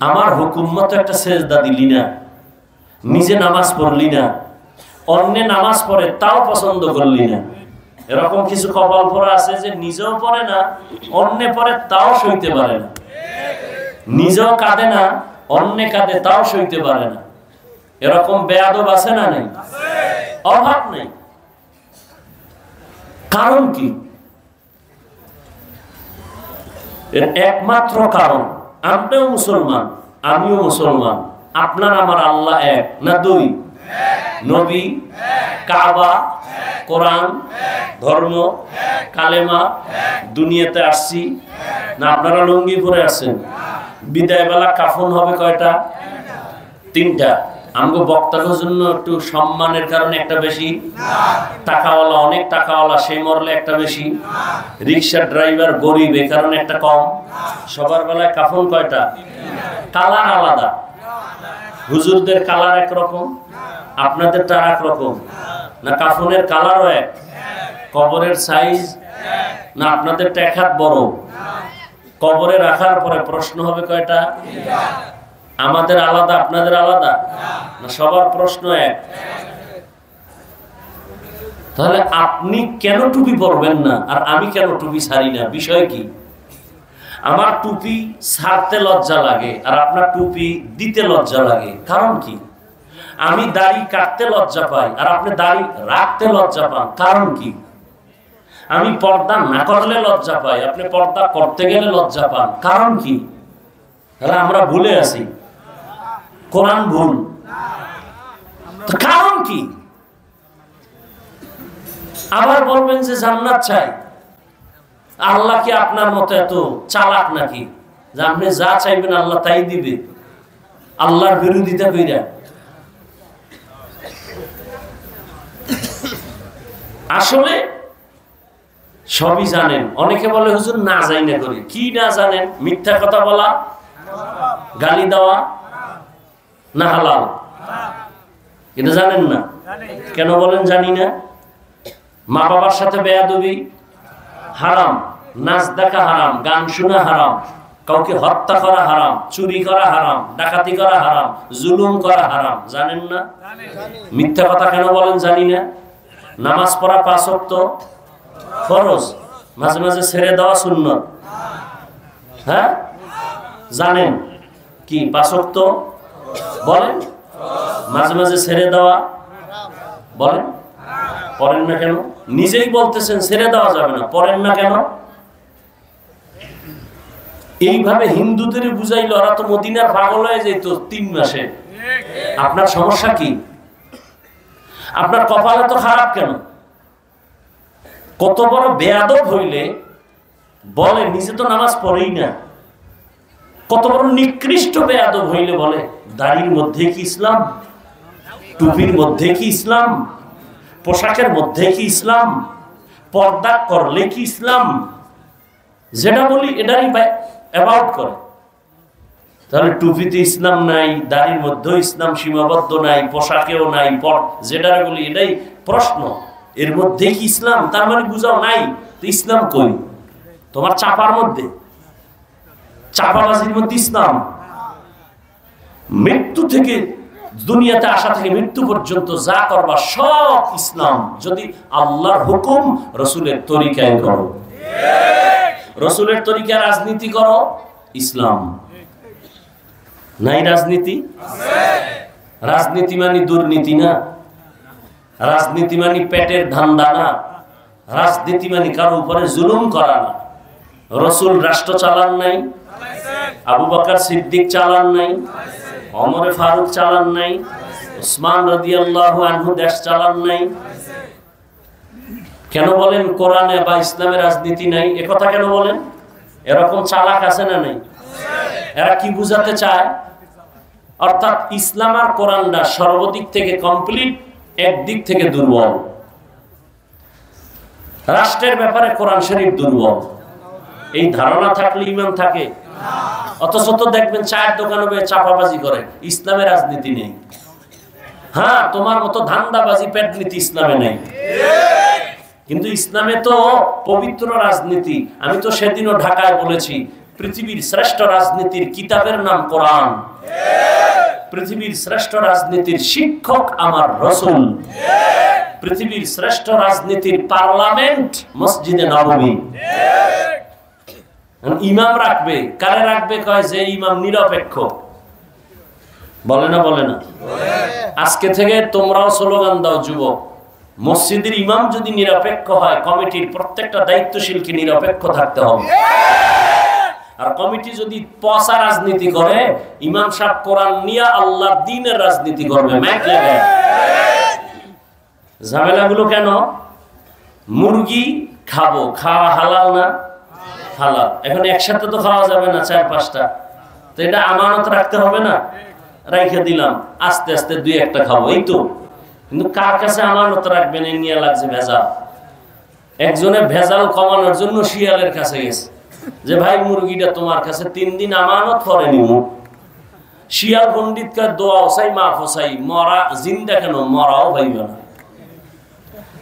আমার হুকুম মতো একটা সেজদা দিলি না, নিজে নামাজ পড়লি না, অন্যে নামাজ পড়ে তাও পছন্দ করলি না। এরকম কিছু কপাল পরা আছে যে নিজেও পড়ে না, অন্যে পড়ে তাও সইতে পারে না, নিজেও কাঁদে না, অন্যে কাঁদে তাও সইতে পারে না। এরকম বেয়াদব আছে না নেই? অভাব নেই। কারণ কি? এর একমাত্র কারণ আপনিও মুসলমান, আমিও মুসলমান, আপনার আমার আল্লাহ এক না দুই? নবী, কাবা, কোরআন, ধর্ম, কালেমা, দুনিয়াতে আসছি না? আপনারা লুঙ্গি পরে আসছেন, বিদায় বেলা কাফন হবে কয়টা? 3টা। আমগো বক্তাদের জন্য একটু সম্মানের কারণে একটা বেশি, টাকাওয়ালা অনেক টাকাওয়ালা সে মরলে একটা বেশি, রিক্সা ড্রাইভার গরিব এ কারণে একটা কম। সবার বেলায় কাফন কয়টা? কালার আলাদা। হুজুরদের কালার একরকম, আপনাদের তার একরকম না? কাফনের কালারও এক, কবরের সাইজ না আপনাদের 1 হাত বড়? কবরে রাখার পরে প্রশ্ন হবে কয়টা? আমাদের আলাদা, আপনাদের আলাদা না? সবার প্রশ্ন এক। তাহলে আপনি কেন টুপি পরবেন না আর আমি কেন টুপি ছাড়ি না? বিষয় কি? আমার টুপি ছাড়তে লজ্জা লাগে আর আপনার টুপি দিতে লজ্জা লাগে। কারণ কি? আমি দাড়ি কাটতে লজ্জা পাই আর আপনি দাড়ি রাখতে লজ্জা পান। কারণ কি? আমি পর্দা না করলে লজ্জা পাই, আপনি পর্দা করতে গেলে লজ্জা পান। কারণ কি? তাহলে আমরা ভুলে আছি, কোরআন ভুল। কারণ কি? আবার বলবেন যে জান্নাত চাই। আল্লাহ কি আপনার মতো এত চালাক নাকি যে আপনি যা চাইবেন আল্লাহ তাই দিবে? আল্লাহর বিরোধিতা কইরা। আসলে সবই জানেন। অনেকে বলে হুজুর না যাই না করি। কি না জানেন? মিথ্যা কথা বলা, গালি দেওয়া না হালাল, এটা জানেন না? কেন বলেন জানি না? মা বাবার সাথে বেয়াদবি হারাম, নাচ দেখা হারাম, গান শোনা হারাম, কাউকে হত্যা করা হারাম, চুরি করা হারাম, ডাকাতি করা হারাম, জুলুম করা হারাম। জানেন না? মিথ্যা কথা কেন বলেন জানি না? নামাজ পড়া 5 ওয়াক্ত ফরজ, মাঝে মাঝে ছেড়ে দেওয়া সুন্নাত। হ্যাঁ জানেন কি? 5 ওয়াক্ত বলেন, মাঝে মাঝে ছেড়ে দেওয়া বলেন। পড়েন না কেন? নিজেই বলতেছেন ছেড়ে দেওয়া যাবে না, পড়েন না কেন? এইভাবে হিন্দুদের বুঝাইল, ওরা তো মদিনার পাগল হয়ে যেত 3 মাসে। আপনার সমস্যা কি? আপনার কপালে তো খারাপ কেন? কত বড় বেয়াদব হইলে বলে নিজে তো নামাজ পড়েই না, কত বড় নিকৃষ্ট বেয়াদব হইলে বলে দাড়ির মধ্যে কি ইসলাম, টুপির মধ্যে কি ইসলাম, পোশাকের মধ্যে কি ইসলাম, পর্দা করলে কি ইসলাম, যেটা বলি এটারই অ্যাবাউট করে। তাহলে টুপিতে ইসলাম নাই, দাড়ির মধ্যেও ইসলাম সীমাবদ্ধ নাই, পোশাকেও নাই, যেটা বলি এটাই প্রশ্ন, এর মধ্যে কি ইসলাম, তার মানে বুঝাও নাই তো ইসলাম কই? তোমার চাপার মধ্যে, চাপাবাজির মধ্যে ইসলাম। মৃত্যু থেকে, দুনিয়াতে আসা থেকে মৃত্যু পর্যন্ত যা করবা সব ইসলাম, যদি আল্লাহর হুকুম রসুলের তরিকায় করো। রসুলের তরিকায় রাজনীতি করো, ইসলাম নাই। রাজনীতি, রাজনীতি মানে দুর্নীতি না, রাজনীতি মানে পেটের ধান্দা না, রাজনীতি মানে কারো উপরে জুলুম করা না। রসুল রাষ্ট্র চালান নাই, আবু বকর সিদ্দিক চালান নাই, ওমর ফারুক চালান নাই, উসমান রাদিয়াল্লাহু আনহু দেশ চালান নাই। কেন বলেন কোরআনে বা ইসলামে রাজনীতি নাই? একথা কেন বলেন? এরকম চালাক আছে না নাই? এরা কি বুঝাতে চায়? অর্থাৎ ইসলাম আর কোরআনটা সর্বদিক থেকে কমপ্লিট, একদিক থেকে দুর্বল। রাষ্ট্রের ব্যাপারে কোরআন শরীফ দুর্বল, এই ধারণা থাকলে ঈমান থাকে। অথচ তো দেখবেন চায়ের দোকানে চাপাবাজি করে, ইসলামে রাজনীতি নেই। হ্যাঁ, তোমার মতো ধান্দাবাজি পেটনীতি ইসলামে নেই, কিন্তু ইসলামে তো পবিত্র রাজনীতি। আমি তো সেদিনও ঢাকায় বলেছি, পৃথিবীর শ্রেষ্ঠ রাজনীতির কিতাবের নাম কোরআন, পৃথিবীর শ্রেষ্ঠ রাজনীতির শিক্ষক আমার রাসূল, পৃথিবীর শ্রেষ্ঠ রাজনীতির পার্লামেন্ট মসজিদে নববী। ইমাম রাখবে, কারে রাখবে? কয় যে ইমাম নিরপেক্ষ। বলে না, বলে না? আজকে থেকে তোমরাও স্লোগান দাও, যুবক, মসজিদের ইমাম যদি নিরপেক্ষ হয়, কমিটির প্রত্যেকটা দায়িত্বশীলকে নিরপেক্ষ থাকতে হবে। আর কমিটি যদি পচা রাজনীতি করে, ইমাম সাহেব কোরআন নিয়ে আল্লাহর দ্বীনের রাজনীতি করবে, ম্যাক লাগায়। ঝামেলাগুলো কেন? মুরগি খাবো, খাওয়া হালাল না? হালাল। এখন একসাথে তো খাওয়া যাবে না, 4-5টা, তো এটা আমানত রাখতে হবে না? রাইখে দিলাম, আস্তে আস্তে 2-1টা খাবো, এই তো। কিন্তু কার কাছে আমানত রাখবেন এই নিয়ে লাগছে ভেজাল। একজনে ভেজাল কমানোর জন্য শিয়ালের কাছে গেছে, যে ভাই মুরগিটা তোমার কাছে 3 দিন আমানত করে নিব। শিয়াল পণ্ডিত কার দোয়া চাই, মাফ চাই, মরা জিন্দা কেন, মরাও ভাইবে না।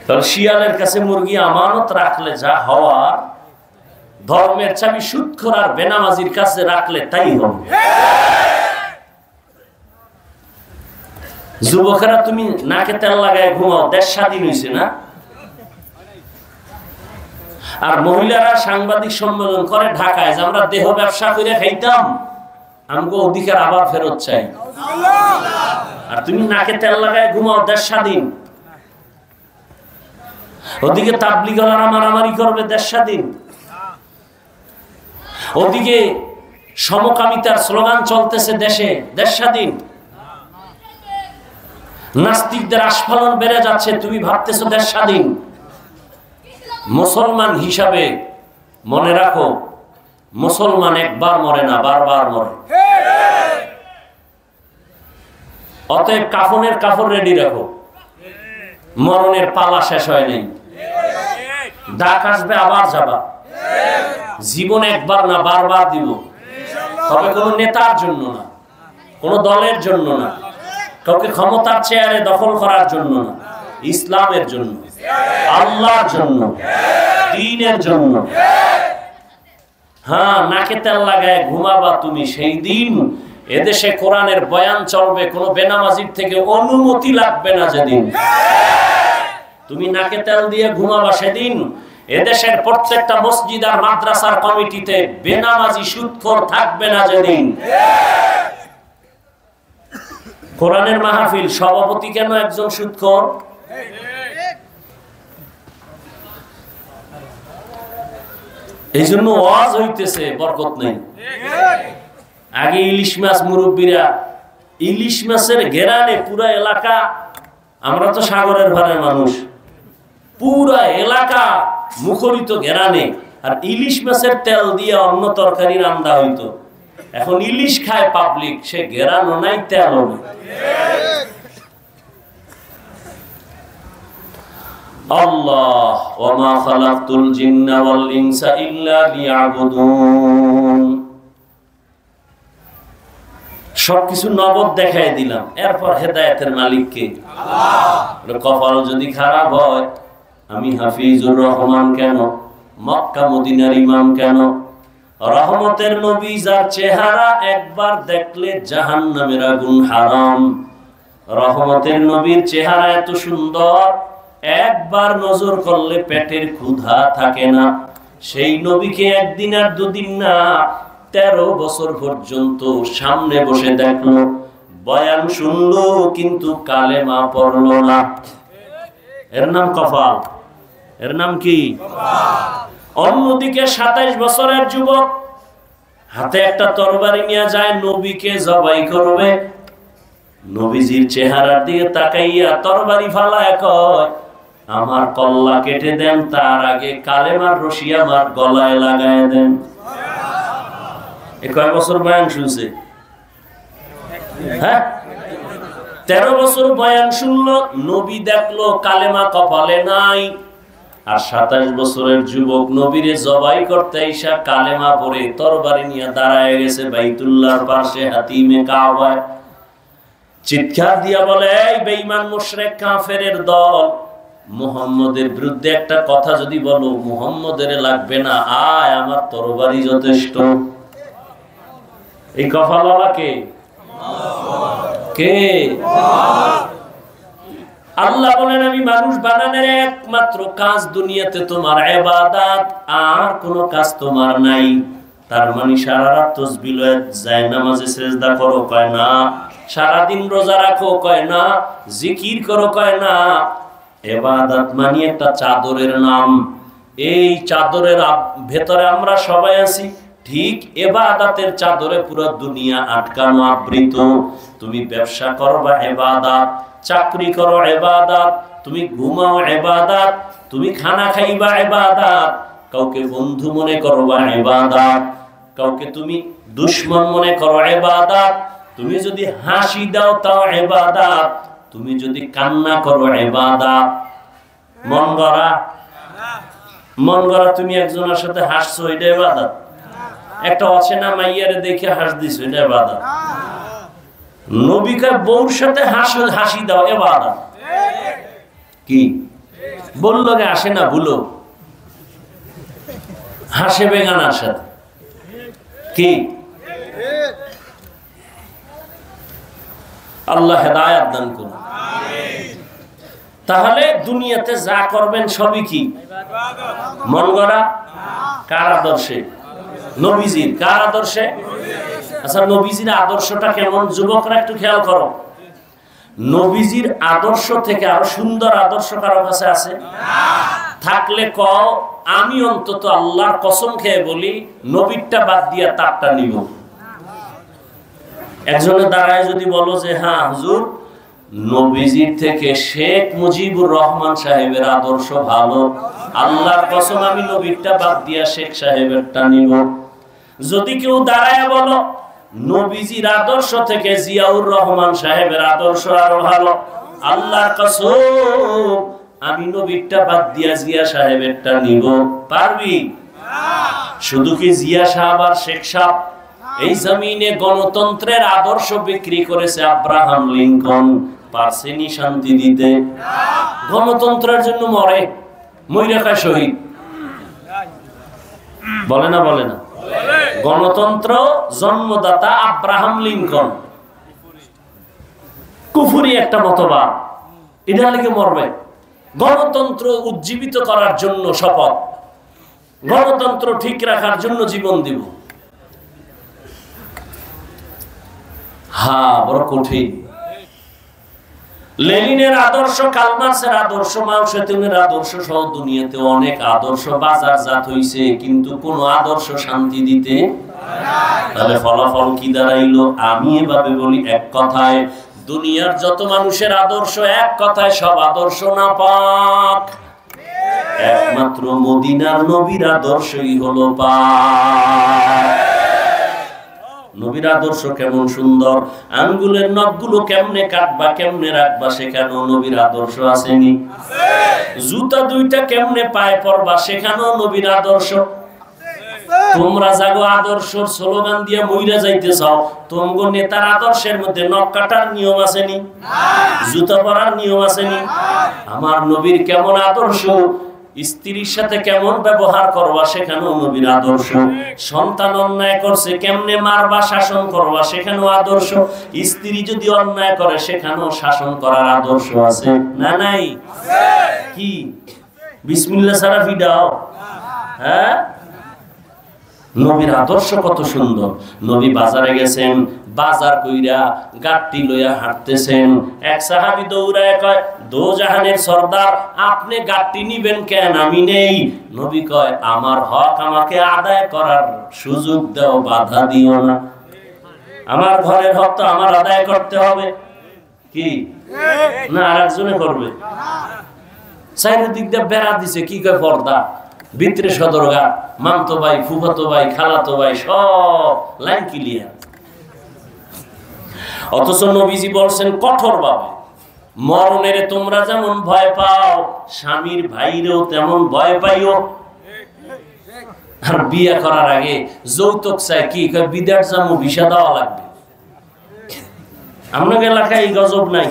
তাহলে শিয়ালের কাছে মুরগি আমানত রাখলে যা হওয়ার, ধর্মের চাবি সুদখোর আর বেনামাজির কাছে রাখলে তাই হবে। যুবকেরা, তুমি নাকে তেল লাগায় ঘুমাও, দেশ স্বাধীন হয়েছে না? আর মহিলারা সাংবাদিক সম্মেলন করে ঢাকায়, যে আমরা দেহ ব্যবসা করে খাইতাম, আমাকে অধিকার আবার ফেরত চাই। আর তুমি নাকে তেল লাগায় ঘুমাও, দেশ স্বাধীন। ওদিকে তাবলীগওয়ালারা মারামারি করবে, দেশ স্বাধীন। ওদিকে সমকামিতার স্লোগান চলতেছে দেশে, দেশ স্বাধীন। নাস্তিকদের আস্ফালন বেড়ে যাচ্ছে, তুমি ভাবতেছো দেশ স্বাধীন। মুসলমান হিসাবে মনে রাখো, মুসলমান একবার মরে না, বারবার মরে। অতএব কাফনের কাপড় রেডি রাখো, মরণের পালা শেষ হয় নাই। ডাক আসবে, আবার যাবা। জীবন একবার না, বারবার দিব। তবে কোনো নেতার জন্য না, কোনো দলের জন্য না, কাউকে ক্ষমতার চেয়ারে দখল করার জন্য না, ইসলামের জন্য, আল্লাহর জন্য, দ্বীনের জন্য। হ্যাঁ, নাকে তেল লাগায় ঘুমাবা তুমি, সেই দিন এদেশে কোরআনের বয়ান চলবে, কোনো বেনামাজির থেকে অনুমতি লাগবে না। যেদিন তুমি নাকে তেল দিয়ে ঘুমাবা, সেদিন এদেশের প্রত্যেকটা মসজিদ আর মাদ্রাসার কমিটিতে বেনামাজি সুদখোর থাকবে না। যেদিন কোরআনের মাহফিল, সভাপতি কেন একজন সুদখোর? এই জন্য ওয়াজ হইতেছে, বরকত নেই। আগে ইলিশ মাছ, মুরব্বীরা ইলিশ মাছের ঘেরানে পুরা এলাকা, আমরা তো সাগরের ধারের মানুষ, পুরা এলাকা মুখরিত ঘেরানে। আর ইলিশ মাছের তেল দিয়ে অন্য তরকারি রান্না হইতো, এখন ইলিশ খায় পাবলিক, সে গেরানো নাই, তেলও নাই। আল্লাহ ওয়া মা খালাকতুল জিন্না ওয়াল ইনসা ইল্লা লিয়াবুদুন। সবকিছু নগদ দেখাই দিলাম, এরপর হেদায়েতের মালিক কে? আল্লাহ। কপাল যদি খারাপ হয়, আমি হাফিজুর রহমান কেন, মক্কা মদিনার ইমাম কেন, রহমতের নবী যার চেহারা একবার দেখলে জাহান্নামের আগুন হারাম, রহমতের নবীর চেহারা এত সুন্দর, একবার নজর করলে পেটের ক্ষুধা থাকে না, সেই নবীকে একদিন আর দুদিন না 13 বছর পর্যন্ত সামনে বসে দেখলো, বয়ান শুনলো, কিন্তু কালেমা পড়লো না। এর নাম কপাল। এর নাম কি? অন্যদিকে 27 বছরের যুবক হাতে একটা তরবারি নিয়ে যায়, নবীকে জবাই করবে, নবীজির চেহারার দিকে তাকাইয়া তরবারি ফালায় কয়, আমার কল্লা কেটে দেন, তার আগে কালেমার রশি আমার গলায় লাগায় দেন। কয় বছর বয়ান শুনছে? হ্যাঁ, 13 বছর বয়ান শুনলো, নবী দেখলো কালেমা কপালে নাই। আর 27 বছরের যুবক নবীরে জবাই করতে এসে কালেমা পড়ে তরবারি নিয়ে দাঁড়ায় গেছে বাইতুল্লাহর পাশে, হাতিমে কাবায়। চিৎকার দিয়া বলে, এই বেঈমান মুশরিক কাফেরের দল, মুহাম্মদের বিরুদ্ধে একটা কথা যদি বলো, মুহাম্মদের লাগবে না, আয় আমার তরবারি যথেষ্ট। এই কপালওয়ালা কে? কে? আল্লাহ বলেন, আমি মানুষ বানানোর একমাত্র কাজ দুনিয়াতে তোমার ইবাদত, আর কোনো কাজ তোমার নাই। তার মানে সারা রাত তাসবিহ লয়ে যায় নামাজে সিজদা করো কয় না, সারাদিন রোজা রাখো কয় না, জিকির করো কয় না। ইবাদত মানে একটা চাদরের নাম, এই চাদরের ভেতরে আমরা সবাই আছি। ঠিক ইবাদতের চাদরে পুরো দুনিয়া আটকানো, আবৃত। তুমি ব্যবসা করবা ইবাদত, চাকরি করো ইবাদত, তুমি ঘুমাও ইবাদত, তুমি খানা খাইবা ইবাদত, কাউকে বন্ধু মনে করবা ইবাদত, কাউকে তুমি দুশমন মনে করো ইবাদত, তুমি যদি হাসি দাও তাও ইবাদত, তুমি যদি কান্না করো ইবাদত। মন গড়া তুমি একজনের সাথে হাসছো, এটা ইবাদত। একটা অচেনা মাইয়ারে দেখে হাস দিছো, এটা ইবাদত। নবীকে বউর সাথে হাসি দাও ইবাদত। কি বললো গে? আসে না ভুলো, হাসে বেগানার সাথে। কি? আল্লাহ হেদায়েত দান করুন। তাহলে দুনিয়াতে যা করবেন সবই কি মন গড়া? কার আদর্শে? নবীজির। কার আদর্শে? আচ্ছা, নবীজির আদর্শটা কেমন? যুবকরা একটু খেয়াল করো, নবীজির আদর্শ থেকে আরো সুন্দর আদর্শ কারো কাছে আছে? থাকলে কও, আমি অন্তত আল্লাহর কসম খেয়ে বলি, নবীরটা বাদ দিয়া তারটা নিব। একজনে দাঁড়ায় যদি বলো যে হ্যাঁ হুজুর, নবীজির থেকে শেখ মুজিবুর রহমান সাহেবের আদর্শ ভালো, আল্লাহর কসম আমি নবীরটা বাদ দিয়া শেখ সাহেবেরটা নিব। যদি কেউ দাঁড়ায় বলো নবীজির আদর্শ থেকে জিয়াউর রহমান সাহেবের আদর্শ আরো ভালো, আল্লাহর কসম আমি নবীরটা বাদ দিয়া জিয়া সাহেবেরটা নিব, পারবি? শুধু কি জিয়া সাহেব আর শেখ সাহেব? এই জমিনে গণতন্ত্রের আদর্শ বিক্রি করেছে আব্রাহাম লিঙ্কন, পারছেনি শান্তি দিতে? গণতন্ত্রের জন্য মরে, মইরা খায় শহীদ। বলে না? বলে না? গণতন্ত্র জন্মদাতা আব্রাহাম লিঙ্কন, কুফুরি একটা মতবাদ, এটা লিখে মরবে। গণতন্ত্র উজ্জীবিত করার জন্য শপথ, গণতন্ত্র ঠিক রাখার জন্য জীবন দিব। হ্যাঁ, বড় কঠিন। লেনিনের আদর্শ, কার্ল মার্ক্সের আদর্শ, মাও সেতুংয়ের আদর্শ সহ দুনিয়াতে অনেক আদর্শ বাজারজাত হইছে, কিন্তু কোন আদর্শ শান্তি দিতে। তাহলে ফলাফল কি দাঁড়াইলো? আমি এভাবে বলি, এক কথায় দুনিয়ার যত মানুষের আদর্শ, এক কথায় সব আদর্শ নাপাক, একমাত্র মদিনার নবীর আদর্শই হলো পাক। নবীর আদর্শ কেমন সুন্দর, আঙ্গুলের নখগুলো কেমনে কাটবা কেমনে রাখবা সেখানেও নবীর আদর্শ আসেনি? জুতা দুইটা কেমনে পায়ে পরবা সেখানেও নবীর আদর্শ। তোমরা যাগো আদর্শের স্লোগান দিয়ে মইরা যাইতে চাও, তোমগো নেতার আদর্শের মধ্যে নখ কাটার নিয়ম আসেনি? জুতা পরার নিয়ম আসেনি? আমার নবীর কেমন আদর্শ, স্ত্রীর সাথে কেমন ব্যবহার করবা সেখানেও নবীর আদর্শ। সন্তান অন্যায় করছে কেমনে মারবা শাসন করবা সেখানেও আদর্শ। স্ত্রী যদি অন্যায় করে সেখানেও শাসন করার আদর্শ আছে না নাই? কি বিসমিল্লাহ ছাড়া ফিডাও? হ্যাঁ, নবীর আদর্শ কত সুন্দর। নবী বাজারে গেছেন, বাজার কইরা গাট্টি লইয়া হাঁটতেছেন, এক সাহাবী দৌড়ায় কয়, দো জাহানের সর্দার আপনি গাট্টি নিবেন কেন, আমি নেই? নবী কয়, আমার হক আমাকে আদায় করার সুযোগ দাও, বাধা দিও না। আমার ঘরের হক তো আমার আদায় করতে হবে। কি না আরেকজনে করবে? চারিদিক দিয়ে বেড়া দিছে, কি কয় পর্দা, ভিতরে সদরঘাট, মামতো ভাই, ফুফাতো ভাই, খালাতো ভাই, সব লাইন ক্লিয়ার। অথচ নবীজি বলছেন কঠোর ভাবে, মরণের তোমরা যেমন ভয় পাও স্বামীর ভাইরেও তেমন ভয় পাইও। আর বিয়ে করার আগে যৌতুক চাই, কি কয় বিদেশ যাবো, ভিসা দেওয়া লাগবে। আপনার এলাকায় এই গজব নাই?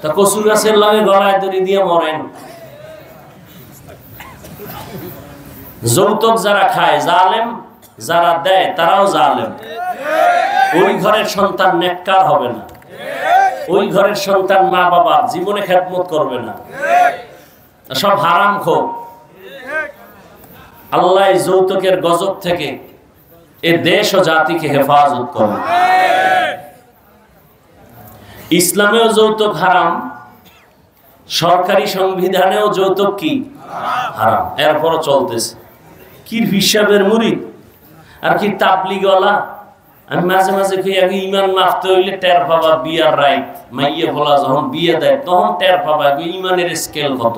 তা কচু গাছের লাগে গলায় দড়ি দিয়ে মরেন। যৌতুক যারা খায় জালেম, যারা দেয় তারাও জালেম। ওই ঘরের সন্তান নেককার হবে না, ওই ঘরের সন্তান মা বাবার জীবনে খেদমত করবে না, সব হারামখোর। আল্লাহ যৌতুকের গজব থেকে এ দেশ ও জাতিকে হেফাজত করে। ইসলামেও যৌতুক হারাম, সরকারি সংবিধানেও যৌতুক কি হারাম, এরপরও চলতেছে। কি হিসাবের মুরিদ আর কি তাবলিগওয়ালা। আমি মাঝে মাঝে আগে ইমান মাফতে হইলে টের পাবা বিয়ার রাইট, মাইয়ে বলা যখন বিয়ে দেয় তখন টের পাবা ইমানের স্কেল কত।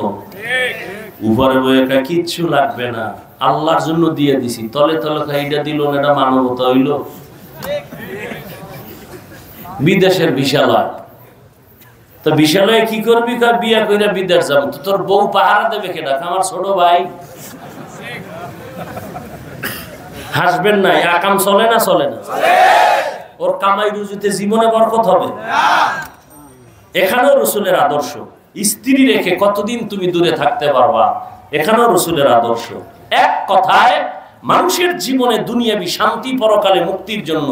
উপরে বইয়ে কিচ্ছু লাগবে না, আল্লাহর জন্য দিয়ে দিছি, তলে তলে এইটা দিল না, এটা মানবতা হইল। বিদেশের বিশালয়, তো বিশালয়ে কি করবি? বিয়া কইরা বিদেশ যাবো, তো তোর বউ পাহারা দেবে কেডা? আমার ছোট ভাই। হাসবেন না, আকাম চলে না? চলে না। ওর কামাই রুজিতে জীবনে বরকত হবে? এখানেও রসুলের আদর্শ। স্ত্রী রেখে কতদিন তুমি দূরে থাকতে পারবা, এখানেও রসুলের আদর্শ। এক কথায় মানুষের জীবনে দুনিয়াবি শান্তি, পরকালে মুক্তির জন্য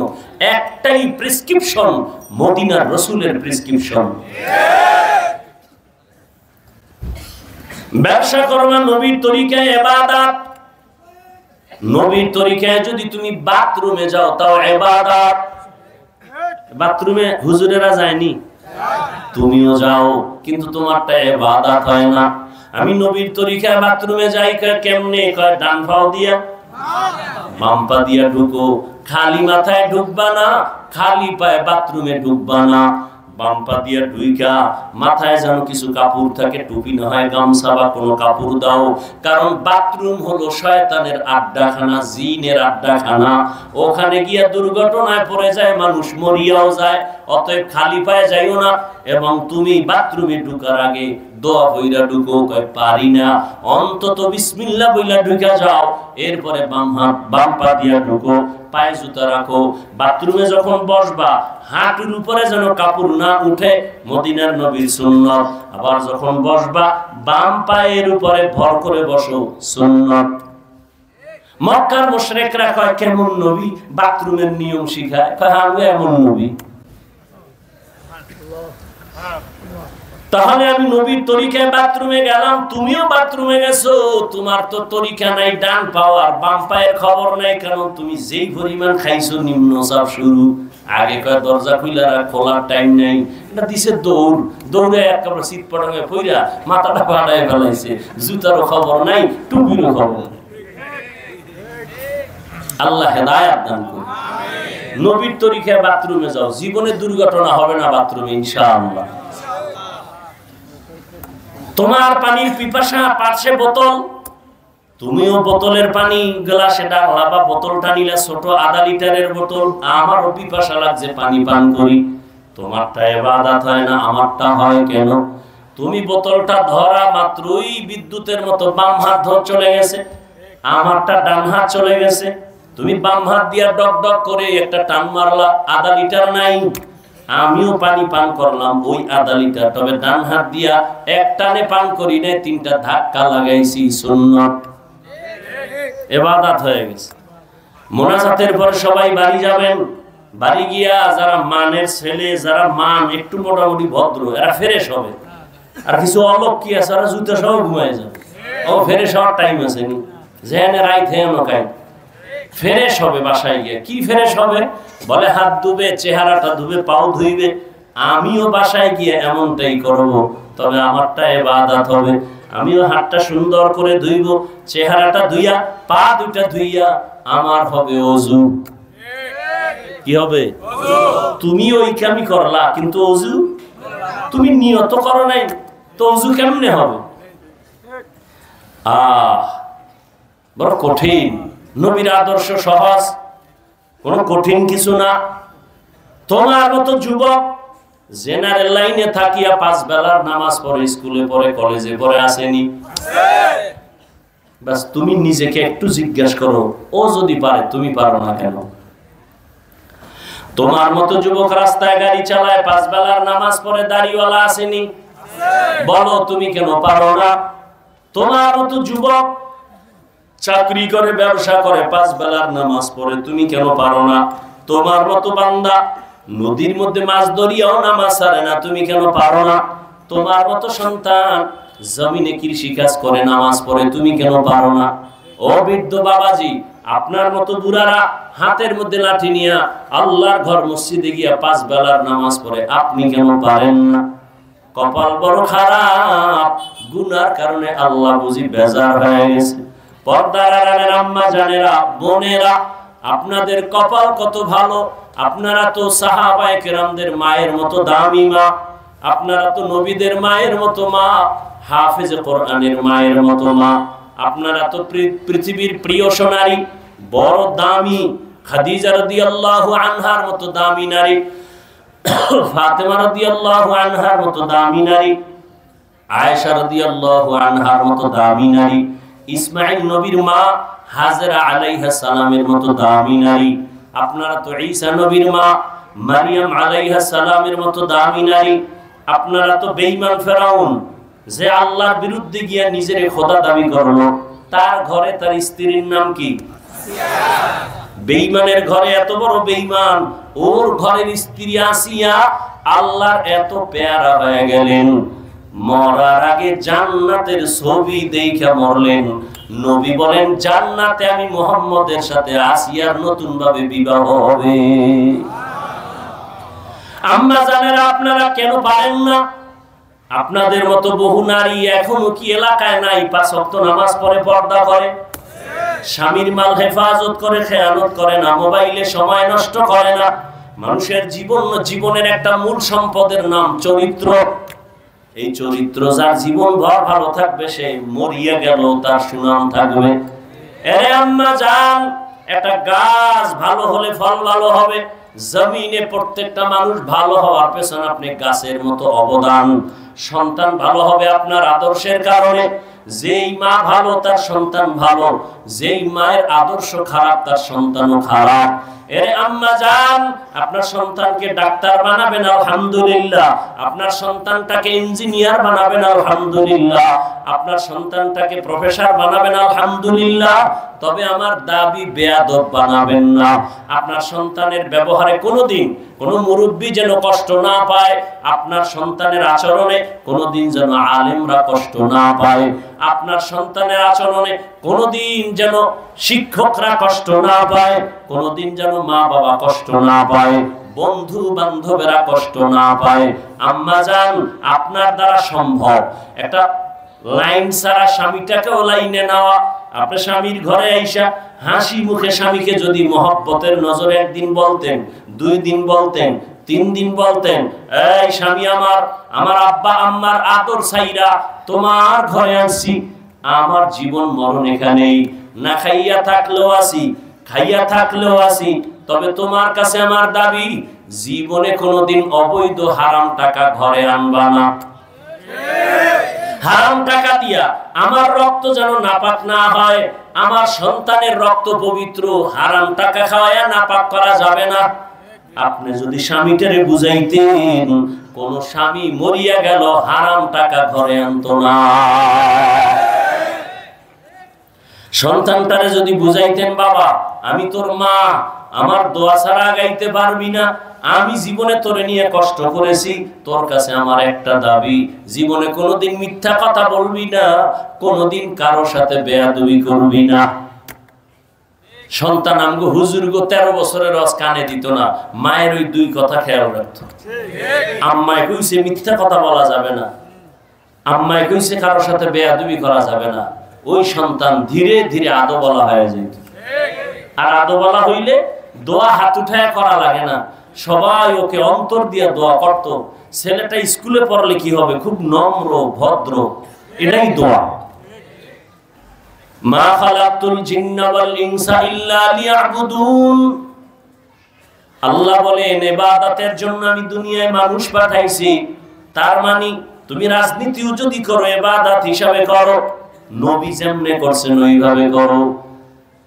একটাই প্রেসক্রিপশন, মদিনার রসুলের প্রেসক্রিপশন। ব্যবসা করবা নবীর তরিকায়, ইবাদত। নবীর তরিকায় যদি তুমি বাথরুমে যাও তাও ইবাদত। বাথরুমে হুজুরেরা যায়নি, তুমিও যাও, কিন্তু তোমারটা ইবাদত হয় না। আমি নবীর তরিকায় বাথরুমে যাই, কেমনে? কয় ডান পাও দিয়া, বাম পা দিয়া ঢুকো, খালি মাথায় ঢুকবা না, খালি পায়ে বাথরুমে ঢুকবা না। বাম পা দিয়া ঢুইকা মাথায় যেন কিছু কাপড় থাকে, টুপি না হয় গামছা বা কোনো কাপড় দাও, কারণ বাথরুম হলো শয়তানের আড্ডাখানা, জিনের আড্ডাখানা। ওখানে গিয়া দুর্ঘটনায় পড়ে যায় মানুষ, মরিয়াও যায়। অতএব খালি পায়ে যাইও না। এবং তুমি বাথরুমে ঢুকার আগে দোয়া বইলা ঢুকো, কয় পারি না, অন্তত বিসমিল্লাহ বইলা ঢুকা যাও। এরপরে বাম পা দিয়া ঢুকো, পায়ে জুতা রাখো। বাথরুমে যখন বসবা হাঁটুর উপরে যেন কাপড় না উঠে, মদিনার নবীর সুন্নত। আবার যখন বসবা বাম পায়ের উপরে ভর করে বসো, সুন্নত। মক্কার মুশরিকরা কয় কেমন নবী বাথরুমের নিয়ম শিখায়? কয় আমি এমন নবী। তাহলে আমি নবীর তরিকায় বাথরুমে গেলাম, তুমিও বাথরুমে গেছো, তোমার তো তরিকা নাই, ডান পাও আর বাম পায়ের খবর নাই, কারণ তুমি যেই পরিমাণ খাইছো নিম্ন চাপ শুরু। আগে কয় দরজা খুইলা খোলার টাইম নাই, এটা দিছে দৌড়, দৌড়ে একেবারে শীত পড়াঙে পইরা মাথাটা ফাটায় ফেলাইছে, জুতারও খবর নাই, টুপিরও খবর। আল্লাহ হেদায়েত দান করুন। নবীর তরিকায় বাথরুমে যাও, জীবনে দুর্ঘটনা হবে না বাথরুমে ইনশাআল্লাহ। তোমার পানির পিপাসা, পাশে বোতল, তুমিও বোতলের পানি গ্লাসে ডাকলা বা বোতলটা নিলে ছোট আধা লিটারের বোতল, আমারও পিপাসা লাগছে পানি পান করি। তোমারটা ইবাদত হয় না, আমারটা হয় কেন? তুমি বোতলটা ধরা মাত্রই বিদ্যুতের মতো বাম হাত চলে গেছে, আমারটা ডান হাত চলে গেছে। তুমি বাম হাত দিয়া ডক ডক করে একটা টান মারলা, আধা লিটার নাই। আমিও পানি পান করলাম ওই আধা লিটার, তবে ডান হাত দিয়া এক টানে পান করি নাই, 3টা ধাক্কা লাগাইছি, সুন্নাত ইবাদত হয়ে গেছে। মোনাজাতের পর সবাই বাড়ি যাবেন, বাড়ি গিয়া যারা মানের ছেলে, যারা মান একটু মোটামুটি ভদ্র, এরা ফ্রেশ হবে। আর কিছু অলক কি আছে, এরা জুতো সহ ঘুমায় যাবে। ও ফ্রেশ হওয়ার টাইম আছে নি, যেখানে রাইত হেন কাই ফ্রেশ হবে। বাসায় গিয়ে কি ফ্রেশ হবে? বলে হাত ধুবে, চেহারাটা ধুবে, পাও ধুইবে। আমিও বাসায় গিয়ে এমনটাই করব, তবে আমারটা ইবাদত হবে। আমিও হাতটা সুন্দর করে ধুইব, চেহারাটা ধুইয়া, পা দুইটা ধুইয়া আমার হবে ওযু। কি হবে? তুমি ওই কামই করলা, কিন্তু ওযু তুমি নিয়ত করো নাই, তো ওযু কেমনে হবে? বড় কঠিন। নবীর আদর্শ সহজ, কোনো কঠিন কিছু না। তোমার মতো যুবক জেনারেল লাইনে থাকিয়া 5 বেলার নামাজ পড়ে, স্কুলে পড়ে, কলেজে পড়ে, আসেনি? বাস তুমি নিজেকে একটু জিজ্ঞাসা করো, ও যদি পারে তুমি পারো না কেন? তোমার মতো যুবক রাস্তায় গাড়ি চালায়, 5 বেলার নামাজ পড়ে, দাড়িওয়ালা আসেনি? বলো তুমি কেন পারো না? তোমার মতো যুবক চাকরি করে, ব্যবসা করে, 5 বেলার নামাজ পড়ে, তুমি কেন পারো না? তোমার মতো বান্দা নদীর মধ্যে মাছ ধরিয়াও নামাজ ছাড়ে না, তুমি কেন পারো না? তোমার মতো সন্তান জমিনে কৃষি কাজ করে, নামাজ পড়ে, তুমি কেন পারো না? ও বৃদ্ধ বাবাজি, আপনার মতো বুড়ারা হাতের মধ্যে লাঠি নিয়ে আল্লাহর ঘর মসজিদে গিয়া 5 বেলার নামাজ পড়ে, আপনি কেন পারেন না? কপাল বড় খারাপ, গুনার কারণে আল্লাহ বুঝি বেজার হয়ে গেছে। পর্দার আড়ালের আম্মা জানেরা, বোনেরা, আপনাদের কপাল কত ভালো। আপনারা তো সাহাবায়ে কেরামদের মায়ের মতো দামি মা, আপনারা তো নবীদের মায়ের মতো মা, হাফেজে কোরআনের মায়ের মতো মা। আপনারা তো পৃথিবীর প্রিয় সোনারী, বড় দামি, খাদিজা রাদিয়াল্লাহু আনহার মতো দামি নারী, ফাতেমা রাদিয়াল্লাহু আনহার মতো দামি নারী, আয়েশা রাদিয়াল্লাহু আনহার মতো দামি নারী, ইসমাঈল নবীর মা হাজরা আলাইহা সালামের মতো দামি নারী। আপনারা তো ঈসা নবীর মা মারিয়াম আলাইহা সালামের মতো দামি নারী। আপনারা তো বেঈমান ফেরাউন, যে আল্লাহর বিরুদ্ধে গিয়া নিজের খোদা দাবি করলো, তার ঘরে তার স্ত্রীর নাম কি? বেঈমানের ঘরে এত বড় বেঈমান, ওর ঘরের স্ত্রী আসিয়া আল্লাহর এত পেয়ারা হয়ে গেলেন, মরার আগে জান্নাতের ছবি দেখে মরলেন। নবী বলেন, জান্নাতে আমি মুহাম্মদের সাথে আসিয়ার নতুন ভাবে বিবাহ হবে। আম্মা জানেরা, আপনারা কেন পারেন না? আপনাদের মতো বহু নারী এখনো কি এলাকায় নাই? 5 ওয়াক্ত নামাজ পড়ে, পর্দা করে, স্বামীর মাল হেফাজত করে, খেয়ানত করে না, মোবাইলে সময় নষ্ট করে না। মানুষের জীবনের একটা মূল সম্পদের নাম চরিত্র। এই চরিত্র যার জীবন ভর ভালো থাকবে, সে মরিয়া গেল তার সুনাম থাকবে। এরে আম্মা জান, একটা গাছ ভালো হলে ফল ভালো হবে। জমিনে প্রত্যেকটা মানুষ ভালো হওয়ার পেছনে আপনি গাছের মতো অবদান। সন্তান ভালো হবে আপনার আদর্শের কারণে। যেই মা ভালো তার সন্তান ভালো, যেই মায়ের আদর্শ খারাপ তার সন্তানও খারাপ। এরে আম্মা জান, আপনার সন্তানকে ডাক্তার বানাবেন আলহামদুলিল্লাহ, আপনার সন্তানটাকে ইঞ্জিনিয়ার বানাবেন আলহামদুলিল্লাহ, আপনার সন্তানটাকে প্রফেসর বানাবেন আলহামদুলিল্লাহ, তবে আমার দাবি বেয়াদব বানাবেন না। আপনার সন্তানের ব্যবহারে কোনোদিন কোনো মুরব্বী যেন কষ্ট না পায়, আপনার সন্তানের আচরণে কোনোদিন যেন আলেমরা কষ্ট না পায়, আপনার সন্তানের আচরণে কোনোদিন যেন শিক্ষকরা কষ্ট না পায়, কোনোদিন যেন মা বাবা কষ্ট না পায়, বন্ধু বান্ধবেরা কষ্ট না পায়। আম্মা জান, আপনার দ্বারা সম্ভব একটা লাইন ছাড়া স্বামীটাকেও লাইনে নেওয়া। আপনার স্বামীর ঘরে আইসা হাসি মুখে স্বামীকে যদি মহব্বতের নজরে 1 দিন বলতেন, 2 দিন বলতেন, 3 দিন বলতেন, এই স্বামী আমার আব্বা আম্মার আদর ছাইরা তোমার ঘরে আসছি, আমার জীবন মরণ এখানেই, না খাইয়া থাকলেও আছি, খাইয়া থাকলেও আছি, তবে তোমার কাছে আমার দাবি, জীবনে কোনোদিন অবৈধ হারাম টাকা ঘরে আনবা না। হারাম টাকা দিয়া আমার রক্ত যেন নাপাক না হয়, আমার সন্তানের রক্ত পবিত্র, হারাম টাকা খাওয়ায়া নাপাক করা যাবে না। আপনি যদি স্বামীটারে বুঝাইতেন, কোন স্বামী মরিয়া গেল হারাম টাকা ঘরে আনতো না। সন্তানটারে যদি বুঝাইতেন, বাবা আমি তোর মা, আমার দোয়া ছাড়া গাইতে পারবি না, আমি জীবনে তোরে নিয়ে কষ্ট করেছি, তোর কাছে আমার একটা দাবি, জীবনে কোনোদিন মিথ্যা কথা বলবি না, কোনোদিন কারো সাথে বেয়াদবি করবি না। সন্তান আমগো হুজুর গো 13 বছরের রস কানে দিত না, মায়ের ওই 2 কথা খেয়াল রাখতো। আম্মায় কইছে মিথ্যা কথা বলা যাবে না, আম্মায় কইছে কারোর সাথে বেয়াদবি করা যাবে না, ওই সন্তান ধীরে ধীরে আদো বলা হয়ে যেত। আর আদো বলা হইলে দোয়া হাত উঠায় করা লাগে না, সবাই ওকে অন্তর দিয়ে দোয়া করত। ছেলেটা স্কুলে পড়লে কি হবে, খুব নম্র ভদ্র, এটাই দোয়া। মা খালাকতুল জিন্না ওয়াল ইনসা ইল্লা লিয়াবুদুন, আল্লাহ বলেন ইবাদতের জন্য আমি দুনিয়ায় মানুষ পাঠাইছি। তার মানে তুমি রাজনীতিও যদি করো ইবাদত হিসাবে করো, নবী যেমনে করছেন ওইভাবে করো।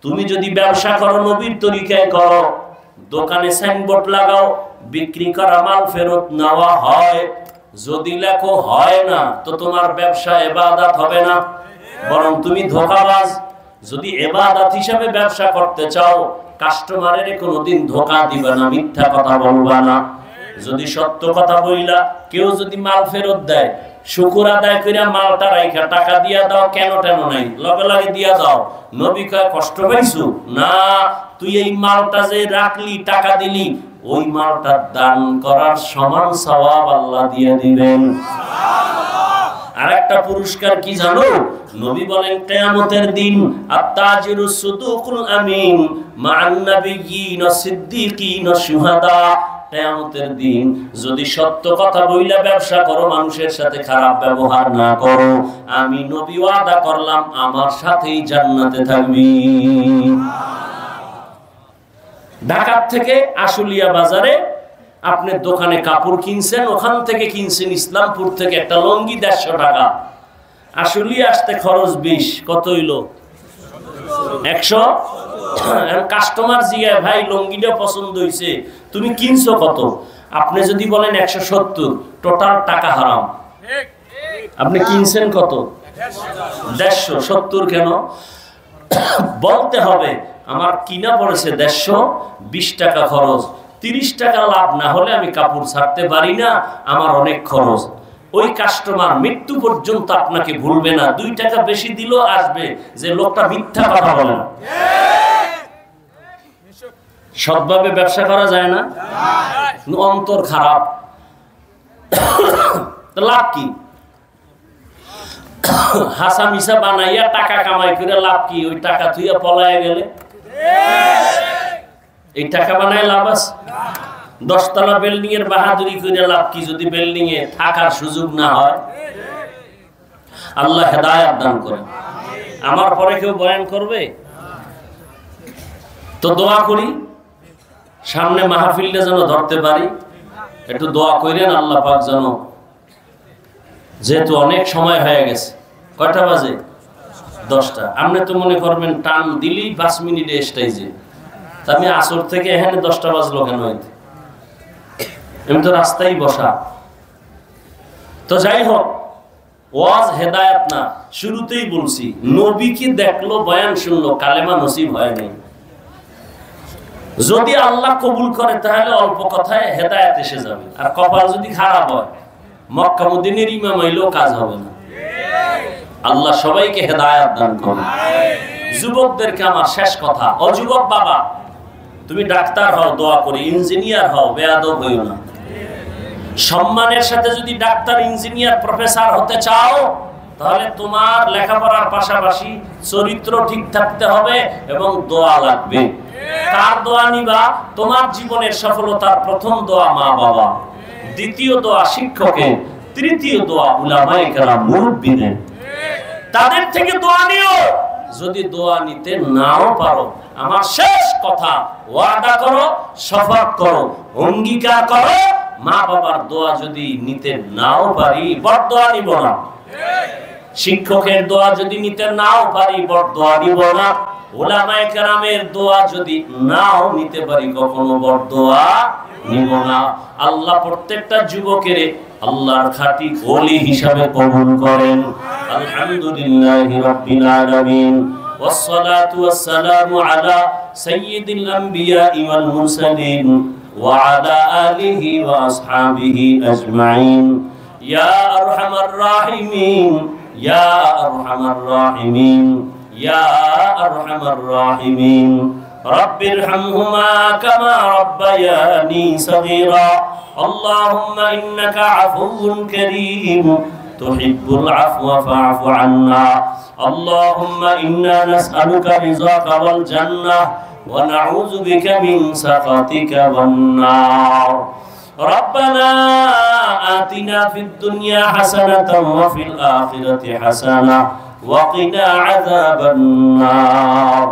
তুমি যদি ব্যবসা করো নবীর তরিকায় করো, দোকানে সাইনবোর্ড লাগাও, বিক্রি করা মাল ফেরত নেওয়া হয়, যদি লেখো হয় না, তো তোমার ব্যবসা ইবাদত হবে না, বরং তুমি ধোঁকাবাজ। যদি ইবাদত হিসাবে ব্যবসা করতে চাও, কাস্টমারের কোনোদিন ধোঁকা দিবা না, মিথ্যা কথা বলবা না। যদি সত্য কথা বইলা কেউ যদি মাল ফেরত দেয়, শুকর আদায় কইরা মালটা রাইখা টাকা দিয়া দাও, কেন টেন নাই, লগে লগে দিয়া দাও। নবী কয় কষ্ট পাইছো না, তুই এই মালটা যে রাখলি, টাকা দিলি, ওই মালটা দান করার সমান সওয়াব আল্লাহ দিয়ে দিবেন। আরেকটা পুরস্কার কি জানো? নবী বলেন কিয়ামতের দিন আত-তাজিরুস সুদুকুল আমিন মা'আন নাবিয়্যিন সিদ্দিকিন শুহাদা, কিয়ামতের দিন যদি সত্য কথা বইলা ব্যবসা করো, মানুষের সাথে খারাপ ব্যবহার না করো, আমি নবী ওয়াদা করলাম আমার সাথেই জান্নাতে থাকবি। ঢাকা থেকে আশুলিয়া বাজারে আপনি দোকানে কাপড় কিনছেন, ওখান থেকে কিনছেন ইসলামপুর থেকে একটা লঙ্গি 150 টাকা, আশুলিয়া আসতে খরচ 20, কত হইল? 100। কাস্টমার জিজ্ঞাসা, ভাই লঙ্গিটা পছন্দ হয়েছে, তুমি কিনছো কত? আপনি যদি বলেন 170, টোটাল টাকা হারাম। আপনি কিনছেন কত? 150। 70 কেন? বলতে হবে আমার কিনা পড়েছে 150, 20 টাকা খরচ, 30 টাকা লাভ না হলে আমি কাপড় ছাড়তে পারি না, আমার অনেক খরচ। ওই কাস্টমার মৃত্যু পর্যন্ত আপনাকে ভুলবে না, 2 টাকা বেশি দিলেও আসবে যে লোকটা মিথ্যা কথা বলে না। সৎভাবে ব্যবসা করা যায় না, অন্তর খারাপ, লাভ কি? হাসা মিশা বানাইয়া টাকা কামাই করে লাভ কি? ওই টাকা থুইয়া পলায় গেলে এই টাকা বানায় লাভ আছে? 10 তলা বিল্ডিং এর বাহাদুরি করে লাভ কি যদি বিল্ডিং এ থাকার সুযোগ না হয়? আল্লাহ হেদায়েত দান করেন। আমার পরে কেউ বয়ান করবে তো দোয়া করি সামনে মাহফিলটা যেন ধরতে পারি, একটু দোয়া করেন আল্লাহ পাক যেন, যেহেতু অনেক সময় হয়ে গেছে। কয়টা বাজে? 10টা। আপনি তো মনে করবেন টান দিলেই 5 মিনিটে স্টেজে, আমি আসর থেকে এখানে 10টা বাজলো কেন হইতে? আমি তো রাস্তায় বসা। তো যাই হোক, ওয়াজ হেদায়েত না, শুরুতেই বলছি নবীকে দেখলো, বয়ান শুনলো, কালেমা নসিব হয় নাই। যদি আল্লাহ কবুল করে তাহলে অল্প কথায় হেদায়েত এসে যাবে, আর কপাল যদি খারাপ হয় মক্কা মদিনার ইমাম হইলেও কাজ হবে না। আল্লাহ সবাইকে হেদায়েত দান করুন। যুবকদেরকে আমার শেষ কথা, ও যুবক বাবা, তুমি ডাক্তার হও দোয়া করি, ইঞ্জিনিয়ার হও, বেয়াদব হইও না। সম্মানের সাথে যদি ডাক্তার, ইঞ্জিনিয়ার, প্রফেসর হতে চাও, তাহলে তোমার লেখাপড়ার পাশাপাশি চরিত্র ঠিক থাকতে হবে এবং দোয়া লাগবে। কার দোয়া নিবা? তোমার জীবনের সফলতার প্রথম দোয়া মা বাবা, দ্বিতীয় দোয়া শিক্ষকের, তৃতীয় দোয়া উলামায়ে কেরাম মুরব্বিদের। তাদের থেকে দোয়া নিও। যদি দোয়া নিতে নাও পারো, আমার শেষ কথা, ওয়াদা করো, শপথ করো, অঙ্গীকার করো, মা বাবার দোয়া যদি নিতে নাও পারি বরদোয়া নিব না। শিক্ষকের দোয়া যদি নিতে নাও পারি বরদোয়া নিব না। উলামায়ে কেরামের দোয়া যদি নাও নিতে পারি কখনো বরদোয়া নিব না। আল্লাহ প্রত্যেকটা যুবকের আল্লাহর খাঁটি ওলি হিসাবে কবুল করেন। আলহামদুলিল্লাহি রাব্বিল আলামিন والصلاة والسلام على سيد الأنبياء والمرسلين وعلى آله وأصحابه أجمعين يا أرحم الراحمين يا أرحم الراحمين يا أرحم الراحمين رب ارحمهما كما ربياني صغيرا اللهم إنك عفو كريم تحب العفو فاعف عنا اللهم إنا نسألك رضاك والجنة ونعوذ بك من سخطك والنار ربنا آتنا في الدنيا حسنة وفي الآخرة حسنة وقنا عذاب النار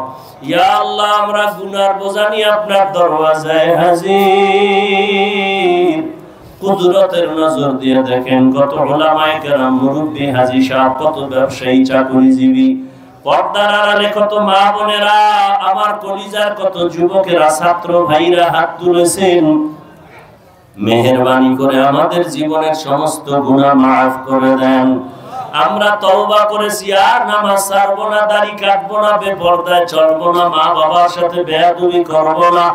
يا الله আমরা গুনার বোঝা নিয়ে আপনার দরওয়াজায় হাজির। কুদরতের নজর দিয়ে দেখেন কত উলামায়ে কেরাম, মুরব্বি, হাজী সাহেব, কত ব্যবসায়ী, চাকরিজীবী, পর্দার আড়ালে কত মা বোনেরা, আমার কলিজার কত যুবকেরা, ছাত্র ভাইরা হাত তুলেছেন। মেহেরবানি করে আমাদের জীবনের সমস্ত গুনাহ মাফ করে দেন। আমরা তওবা করেছি, আর নামাজ ছাড়বো না, দাড়ি কাটবো না, বেপরদায় চলবো না, মা বাবার সাথে বেয়াদবি করবো না,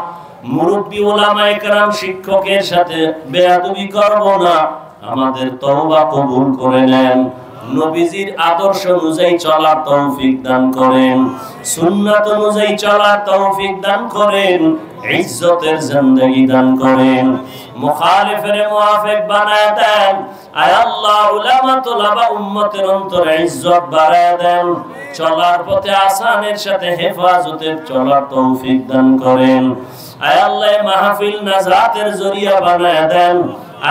মুরব্বি উলামায়ে কেরাম শিক্ষকের সাথে বেয়াদবি করব না। আমাদের তওবা কবুল করে নেন। নবীজির আদর্শ অনুযায়ী চলার তৌফিক দান করেন, সুন্নাত অনুযায়ী চলার তৌফিক দান করেন, ইজ্জতের জিন্দেগি দান করেন, মুখালিফের মুওয়াফিক বানায় দেন। আয় আল্লাহ, উলামা তোলাবা উম্মতের অন্তরে ইজ্জত বাড়ায় দেন। চলার পথে আসানের সাথে হেফাজতের চলার তৌফিক দান করেন। আয় আল্লাহ, মাহফিল নাজাতের জরিয়া বানায় দেন।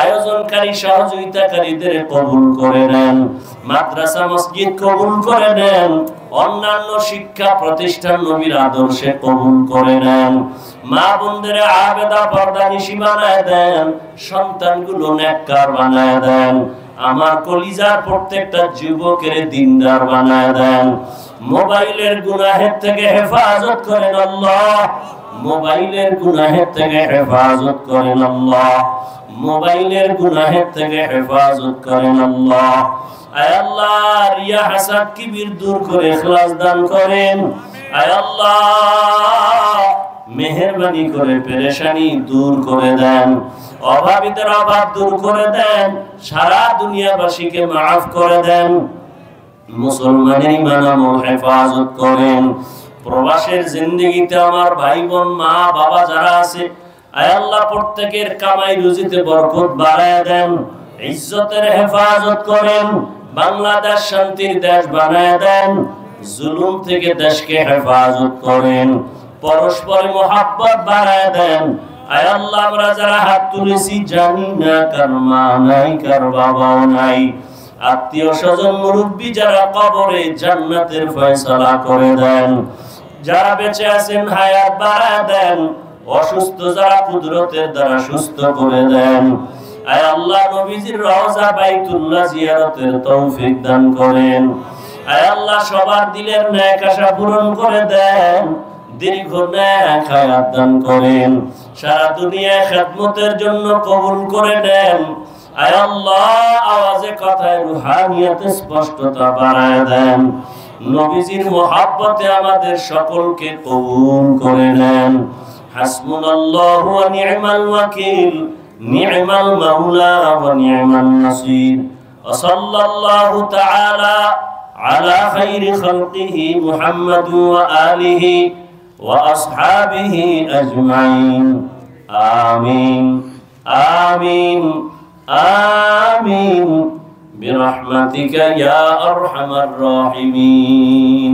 আয়োজনকারী সহযোগিতাকারীদের কবুল করে নেন। মাদ্রাসা মসজিদ কবুল করে নেন। অন্যান্য শিক্ষা প্রতিষ্ঠান নবীর আদর্শে কবুল করে নেন। মা বোনদের আবেদা পর্দানিশী বানায় দেন। সন্তানগুলো নেককার বানায় দেন। আমার কলিজার প্রত্যেকটা যুবকের দিনদার বানায় দেন। মোবাইলের গুনাহের থেকে হেফাজত করেন আল্লাহ। মোবাইলের গুনাহের থেকে হেফাজত করেন আল্লাহ। মোবাইলের গুনাহের থেকে হেফাজত করেন আল্লাহ। আয় আল্লাহ, রিয়া হাসাদ কিবির দূর করে ইখলাস দান করেন। আয় আল্লাহ, মেহেরবানি করে পেরেশানি দূর করে দেন। অভাবীদের অভাব দূর করে দেন। সারা দুনিয়াবাসীকে মাফ করে দেন। মুসলমানের ঈমান আমল হেফাজত করেন। প্রবাসের জিন্দেগিতে আমার ভাই বোন, মা বাবা যারা আছে, আয় আল্লাহ প্রত্যেকের কামাই রুজিতে বরকত বাড়ায় দেন। ইজ্জতের হেফাজত করেন। বাংলাদেশ শান্তির দেশ বানায় দেন। জুলুম থেকে দেশকে হেফাজত করেন। পরস্পর মহব্বত বাড়ায় দেন। আয় আল্লাহ, আমরা যারা হাত তুলেছি জানি না কার মা নাই, কার বাবাও নাই, আত্মীয় স্বজন মুরব্বী যারা কবরে, জান্নাতের ফয়সালা করে দেন। যারা বেঁচে আছেন হায়াত বাড়ায় দেন। অসুস্থ যারা কুদরতের দ্বারা সুস্থ করে দেন। আয় আল্লাহ, নবীজির রওজা বাইতুল্লাহ জিয়ারতের তৌফিক দান করেন। আয় আল্লাহ, সবার দিলের নেক আশা পূরণ করে দেন। দীর্ঘ নেক হায়াত দান করেন। সারা দুনিয়ায় খেদমতের জন্য কবুল করে নেন। আয় আল্লাহ, আওয়াজে কথায় রুহানিয়াতে স্পষ্টতা বাড়ায় দেন। নবীজির মুহাব্বতে আমাদের সকলকে কবুল করে নেন। হাসবুনাল্লাহু ওয়া নি'মাল ওয়াকিল, নি'মাল মাওলা ওয়া নি'মান নাসির। ওয়া সাল্লাল্লাহু তাআলা আলা খাইরি খালকিহি মুহাম্মাদ ওয়া আলিহি ওয়া আসহাবিহি আজমাইন। আমিন আমিন আমিন বিরহমাতিকা ইয়া আরহামার রাহিমিন।